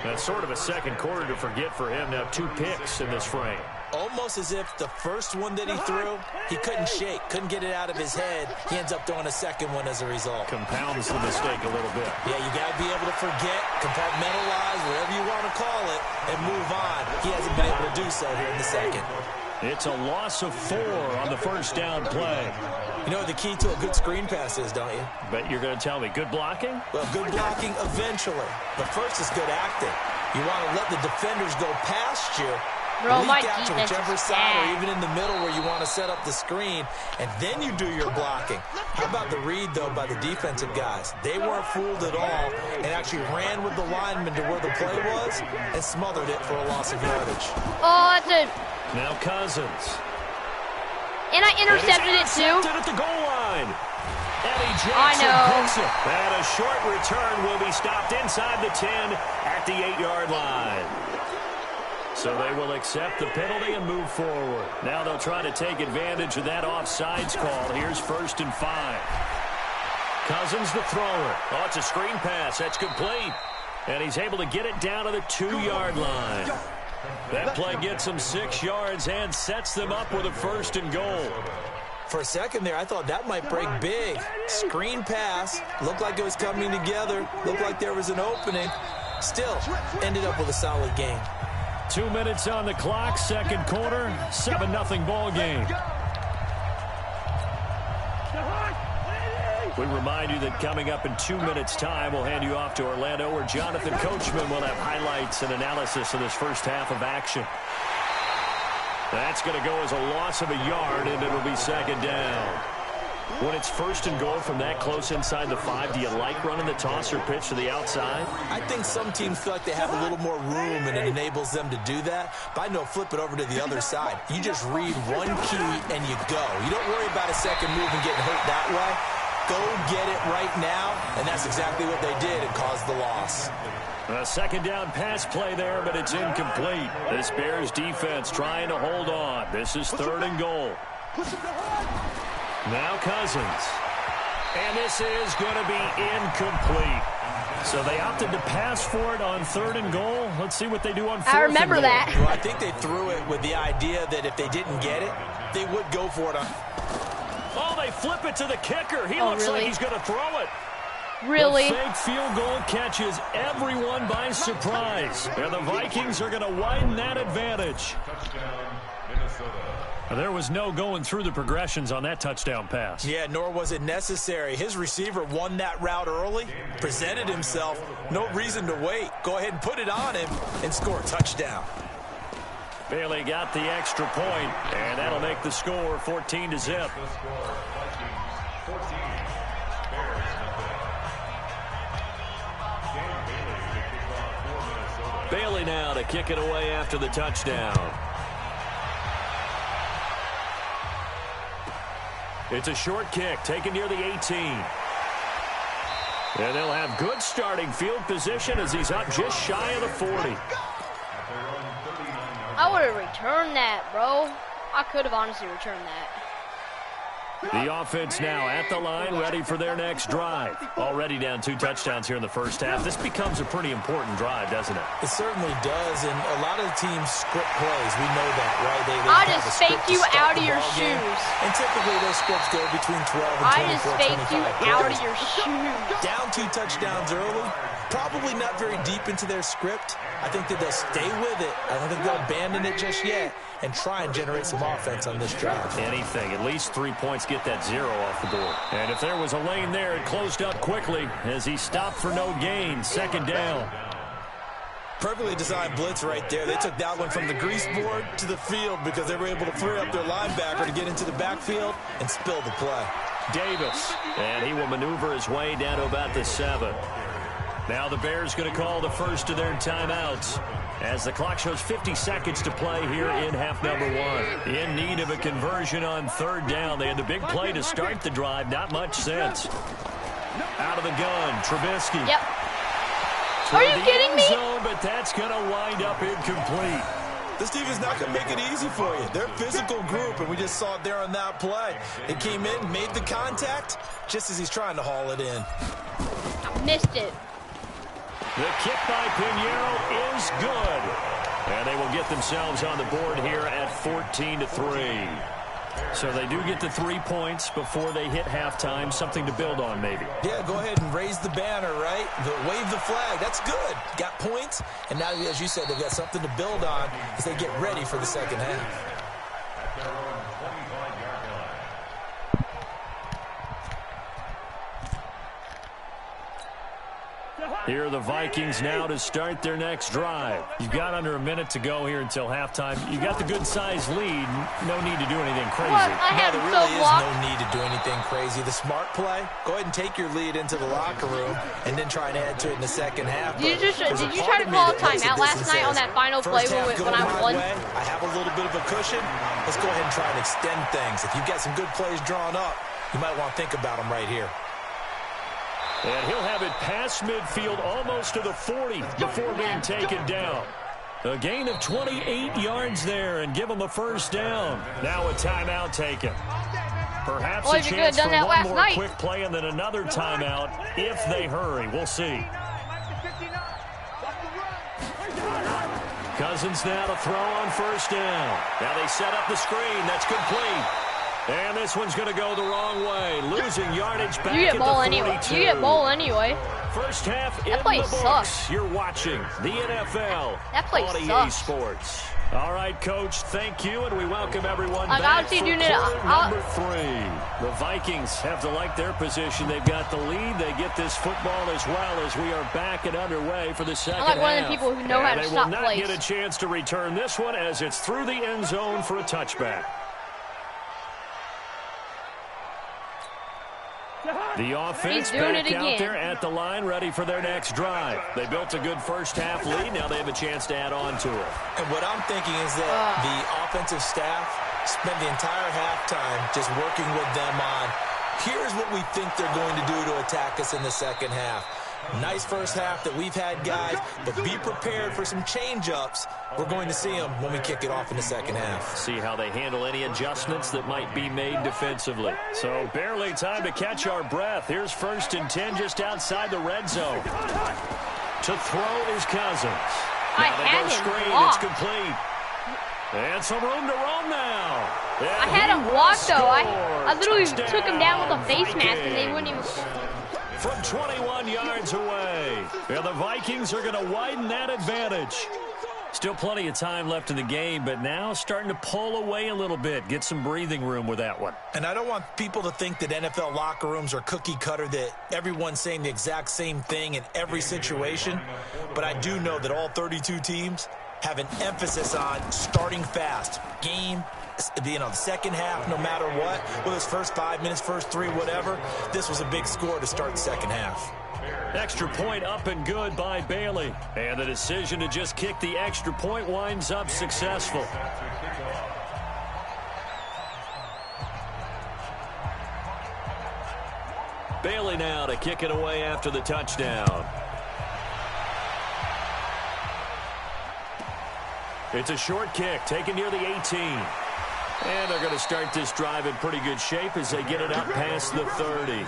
B: That's sort of a second quarter to forget for him. Now 2 picks in this frame.
C: Almost as if the first one that he threw, he couldn't shake, couldn't get it out of his head. He ends up throwing a second one as a result.
B: Compounds the mistake a little bit.
C: Yeah, you got to be able to forget, compartmentalize, whatever you want to call it, and move on. He hasn't been able to do so here in the second.
B: It's a loss of 4 on the first down play.
C: You know what the key to a good screen pass is, don't you?
B: Bet you're going to tell me. Good blocking?
C: Well, good blocking eventually. The first is good acting. You want to let the defenders go past you,
A: Bro, my
C: leak out to
A: defense
C: whichever
A: is
C: side
A: bad.
C: or even in the middle where you want to set up the screen, and then you do your blocking. How about the read, though, by the defensive guys? They weren't fooled at all and actually ran with the lineman to where the play was and smothered it for a loss of yardage.
A: Oh, that's it.
B: Now Cousins.
A: And I intercepted it too.
B: At the goal line. Eddie Jackson
A: I know.
B: picks it. And a short return will be stopped inside the 10 at the 8-yard line. So they will accept the penalty and move forward. Now they'll try to take advantage of that offsides call. Here's 1st and 5. Cousins the thrower. Oh, it's a screen pass. That's complete. And he's able to get it down to the 2-yard line. That play gets them 6 yards and sets them up with a 1st and goal.
C: For a second there, I thought that might break big. Screen pass. Looked like it was coming together. Looked like there was an opening. Still, ended up with a solid game.
B: 2 minutes on the clock, second quarter, 7-0 ball game. We remind you that coming up in 2 minutes' time, we'll hand you off to Orlando, where Jonathan Coachman will have highlights and analysis of this first half of action. That's going to go as a loss of a yard, and it'll be second down. When it's 1st and goal from that close inside the 5, do you like running the toss or pitch to the outside?
C: I think some teams feel like they have a little more room and it enables them to do that. But I know flip it over to the other side. You just read one key and you go. You don't worry about a second move and getting hurt that way. Go get it right now, and that's exactly what they did and caused the loss.
B: A second down pass play there, but it's incomplete. This Bears defense trying to hold on. This is 3rd and goal. Now Cousins. And this is going to be incomplete. So they opted to pass for it on 3rd and goal. Let's see what they do on 4th.
A: I remember that.
C: Well, I think they threw it with the idea that if they didn't get it, they would go for it on.
B: Oh, they flip it to the kicker. He looks
A: really?
B: like he's going to throw it.
A: Really?
B: The fake field goal catches everyone by surprise. And the Vikings are going to widen that advantage. There was no going through the progressions on that touchdown pass.
C: Yeah, nor was it necessary. His receiver won that route early, presented himself, no reason to wait. Go ahead and put it on him and score a touchdown.
B: Bailey got the extra point, and that'll make the score 14-0. Bailey now to kick it away after the touchdown. It's a short kick taken near the 18. And they'll have good starting field position as he's up just shy of the 40.
A: I would have returned that, bro. I could have honestly returned that.
B: The offense now at the line, ready for their next drive. Already down 2 touchdowns here in the first half. This becomes a pretty important drive, doesn't it?
C: It certainly does, and a lot of the teams script plays. We know that, right? They
A: I
C: have
A: just
C: a script
A: faked
C: to
A: you
C: start
A: out
C: the
A: of your
C: ball game,
A: shoes.
C: And typically those scripts go between 12 and 24,
A: I just faked you
C: 25
A: out
C: plays.
A: of your shoes.
C: Down 2 touchdowns early, probably not very deep into their script. I think that they'll stay with it. I don't think they'll abandon it just yet and try and generate some offense on this drive.
B: Anything, at least 3 points, get that 0 off the board. And if there was a lane there, it closed up quickly as he stopped for no gain. 2nd down.
C: Perfectly designed blitz right there. They took that one from the grease board to the field because they were able to free up their linebacker to get into the backfield and spill the play.
B: Davis, and he will maneuver his way down to about the 7. Now the Bears going to call the first of their timeouts as the clock shows 50 seconds to play here in half number 1. In need of a conversion on 3rd down. They had the big play to start the drive. Not much sense. Out of the gun, Trubisky.
A: Yep. Are you kidding me?
B: Zone, but that's going to wind up incomplete.
C: This team is not going to make it easy for you. They're a physical group, and we just saw it there on that play. It came in, made the contact, just as he's trying to haul it in.
A: I missed it.
B: The kick by Pinheiro is good. And they will get themselves on the board here at 14-3. So they do get the 3 points before they hit halftime. Something to build on, maybe.
C: Yeah, go ahead and raise the banner, right? Wave the flag. That's good. Got points. And now, as you said, they've got something to build on as they get ready for the second half.
B: Here are the Vikings now to start their next drive. You've got under a minute to go here until halftime. You've got the good-sized lead. No need to do anything crazy.
A: What? I have
C: there really is no need to do anything crazy. The smart play, go ahead and take your lead into the locker room and then try and add to it in the second half.
A: Did you try to call a timeout last night on that final play when I won?
C: I have a little bit of a cushion. Let's go ahead and try and extend things. If you've got some good plays drawn up, you might want to think about them right here.
B: And he'll have it past midfield almost to the 40 before being taken down. A gain of 28 yards there and give him a first down. Now a timeout taken. Perhaps a chance for one more quick play and then another timeout if they hurry. We'll see. Cousins now to throw on first down. Now they set up the screen. That's complete. And this one's going to go the wrong way. Losing yardage back at the 42.
A: You get ball anyway.
B: First half in
A: that play
B: the books.
A: Sucks.
B: You're watching the NFL
A: that play
B: on EA
A: sucks.
B: Sports. All right, Coach, thank you, and we welcome everyone
A: like,
B: back for number 3. The Vikings have to like their position. They've got the lead. They get this football as well as we are back and underway for the second half.
A: I'm like one of the people who know how to stop plays.
B: They will not get a chance to return this one as it's through the end zone for a touchback. The offense back out there at the line, ready for their next drive. They built a good first half lead. Now they have a chance to add on to it.
C: And what I'm thinking is that the offensive staff spent the entire halftime just working with them on, here's what we think they're going to do to attack us in the second half. Nice first half that we've had, guys, but be prepared for some change-ups. We're going to see them when we kick it off in the second half.
B: See how they handle any adjustments that might be made defensively. So barely time to catch our breath. Here's 1st and 10 just outside the red zone. To throw is Cousins. Now they go screen. It's complete. And some room to roam now.
A: I had him blocked, though. I literally took him down with a face mask, and they wouldn't even...
B: From 21 yards away. Yeah, the Vikings are going to widen that advantage. Still plenty of time left in the game, but now starting to pull away a little bit. Get some breathing room with that one.
C: And I don't want people to think that NFL locker rooms are cookie cutter, that everyone's saying the exact same thing in every situation. But I do know that all 32 teams have an emphasis on starting fast. Game, the second half, no matter what, whether it's first 5 minutes, first 3, whatever, this was a big score to start the second half.
B: Extra point up and good by Bailey. And the decision to just kick the extra point winds up successful. Bailey now to kick it away after the touchdown. It's a short kick taken near the 18. And they're going to start this drive in pretty good shape as they get it up past the 30.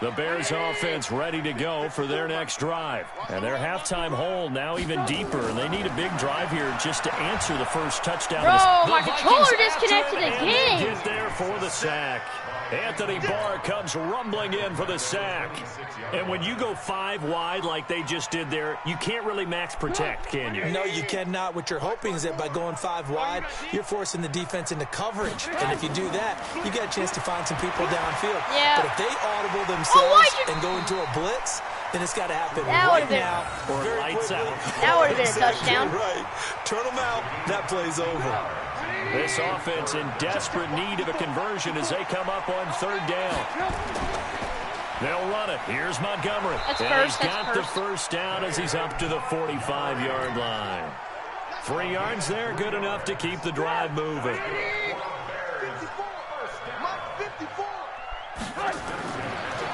B: The Bears offense ready to go for their next drive. And their halftime hole now even deeper. And they need a big drive here just to answer the first touchdown.
A: Bro, my controller disconnected again.
B: They get there for the sack. Anthony Barr comes rumbling in for the sack. And when you go 5 wide like they just did there, you can't really max protect, can you?
C: No, you cannot. What you're hoping is that by going 5 wide, you're forcing the defense into coverage. And if you do that, you get a chance to find some people downfield.
A: Yeah.
C: But if they audible themselves and go into a blitz, then it's got to happen right now.
B: Or lights out.
A: That would have been a touchdown.
C: Right. Turn them out. That play's over.
B: This offense in desperate need of a conversion as they come up on 3rd down. They'll run it. Here's Montgomery.
A: That's
B: and
A: first.
B: He's got the first down as he's up to the 45-yard line. 3 yards there, good enough to keep the drive moving.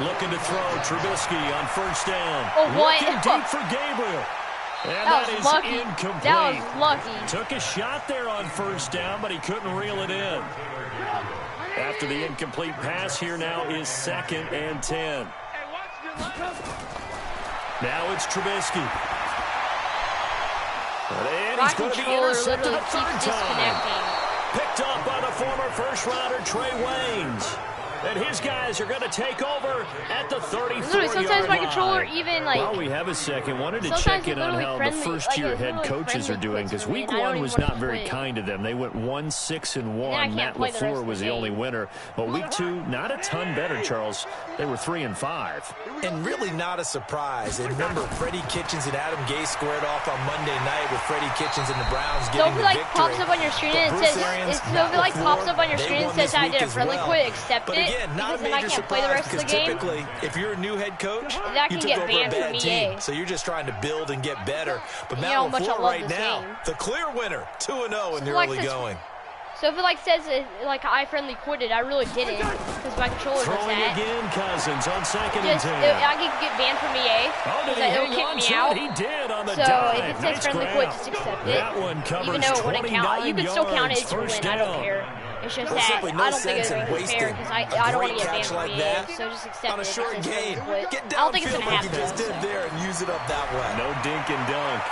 B: Looking to throw, Trubisky on 1st down.
A: Oh, what?
B: Looking deep for Gabriel. And
A: that was lucky.
B: Incomplete.
A: That was lucky.
B: Took a shot there on 1st down, but he couldn't reel it in. After the incomplete pass, here now is 2nd and 10. Now it's Trubisky. And he's going to be intercepted a 3rd time. Picked up by the former first-rounder Trey Waynes. And his guys are going to take over at the 34-yard line.
A: Sometimes my controller even, like...
B: While we have a second, wanted to check in on how the first-year head coaches are doing, because week 1 was not very kind to them. They went 1-6-1. Matt LaFleur was the only winner. But week 2, not a ton better, Charles. They were 3-5.
C: And really not a surprise. And remember, Freddie Kitchens and Adam Gase squared off on Monday night with Freddie Kitchens and the Browns getting the victory.
A: Pops up on your screen and it says, pops up on your screen and says I did a friendly quit, accept it.
C: Again, not a
A: then I
C: major
A: can't play the
C: surprise
A: rest of the
C: because
A: game.
C: typically, if you're a new head coach,
A: That
C: you
A: can
C: took
A: get
C: over a
A: banned from
C: bad
A: EA.
C: team. So you're just trying to build and get better. But
A: You
C: Matt
A: know how much I
C: LaFleur
A: love
C: right
A: this
C: now,
A: game.
C: the clear winner, 2-0 in the
A: Like
C: early
A: this-
C: going.
A: So if it says I friendly quitted, I really didn't because my controller does
B: Throwing
A: that.
B: again, Cousins on 2nd and 10.
A: I could get banned from EA.
B: Oh, did he
A: It'll
B: hang
A: kick
B: on
A: me
B: to
A: out.
B: it? He did on the
A: So
B: dive.
A: if it says
B: Nice
A: friendly
B: grab.
A: quit, just accept it.
B: That one covers
A: Even though it wouldn't
B: 29
A: count. You can still count it as your
B: yards,
A: win. I don't
B: first
A: care. It's just
C: There's
A: that
C: simply no
A: I don't think
C: sense
A: it's
C: in
A: fair
C: wasting
A: because
C: a
A: I don't want
C: great
A: to get banned
C: catch
A: from
C: like
A: EA.
C: that
A: So just accept
C: on a
A: it.
C: short
A: It says friendly
C: game.
A: quit.
C: Get
A: I don't think it's
C: downfield
A: gonna
C: like you
A: happen.
C: just did there and use it up that way.
B: No dink and dunk.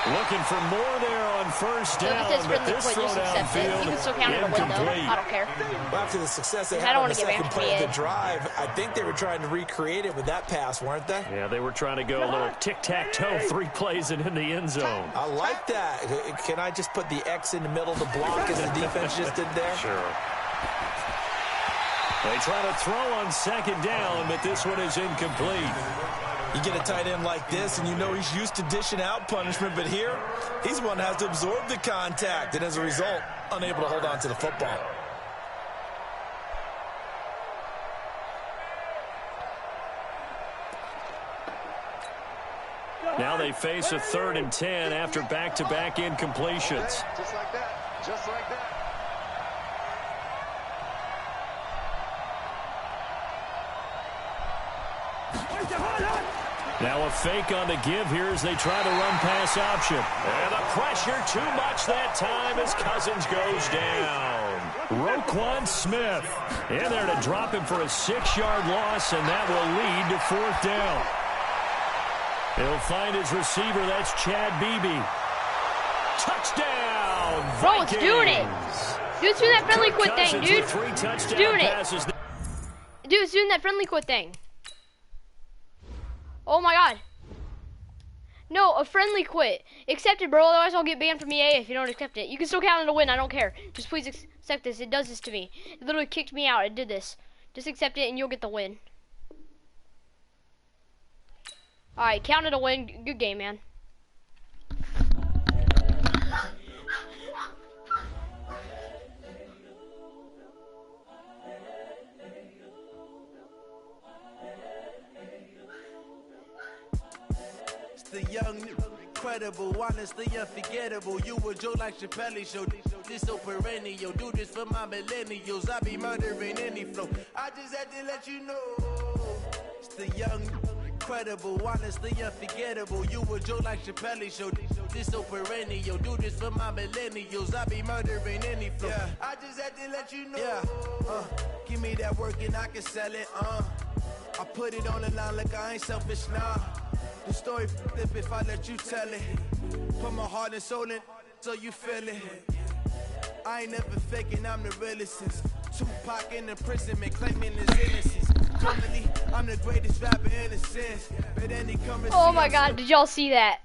B: Looking for more there on 1st
A: So if
B: down,
A: it says
B: but
A: friendly
B: this
A: quit,
B: throw
A: just accept it. You
B: downfield
A: can still count it a win though.
B: incomplete.
A: I don't care.
C: Well, after the success they
A: I
C: had
A: don't
C: on the
A: wanna get
C: second
A: banned
C: play
A: from
C: of the
A: EA.
C: drive, I think they were trying to recreate it with that pass, weren't they?
B: Yeah, they were trying to go a little tic-tac-toe, 3 plays and in the end zone.
C: I like that. Can I just put the X in the middle of the block as the defense just did there?
B: Sure. They try to throw on 2nd down, but this one is incomplete.
C: You get a tight end like this, and you know he's used to dishing out punishment, but here, he's the one that has to absorb the contact, and as a result, unable to hold on to the football.
B: Now they face a 3rd and 10 after back-to-back incompletions.
D: Just like that. Just like that.
B: Now a fake on the give here as they try to run pass option. And the pressure too much that time as Cousins goes down. Roquan Smith in there to drop him for a 6-yard loss, and that will lead to 4th down. He'll find his receiver. That's Chad Beebe. Touchdown,
A: Bro, it's doing it. Dude's doing that friendly quit thing, dude. It's doing it. Dude, it's doing that friendly quit thing. Oh my god. No, a friendly quit. Accept it, bro. Otherwise, I'll get banned from EA if you don't accept it. You can still count it a win. I don't care. Just please accept this. It does this to me. It literally kicked me out. It did this. Just accept it and you'll get the win. Alright, count it a win. Good game, man.
F: The young, incredible, honestly unforgettable. You a Joe like Chappelle show. This so perennial. Do this for my millennials. I be murdering any flow. I just had to let you know. It's the young, incredible, honestly unforgettable. You a Joe like Chappelle show. This so perennial. Do this for my millennials. I be murdering any flow. Yeah. I just had to let you know. Yeah. Give me that work and I can sell it. I put it on the line like I ain't selfish now. The story flip if I let you tell it. Put my heart and soul in so you feel it. I ain't never faking, I'm the realest since Tupac in imprisonment claiming his innocence. Currently, I'm the greatest rapper in a sense. But any
A: oh my god, did y'all see that?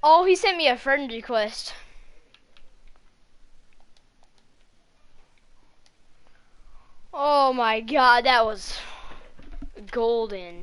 A: Oh, he sent me a friend request. Oh my god, that was golden.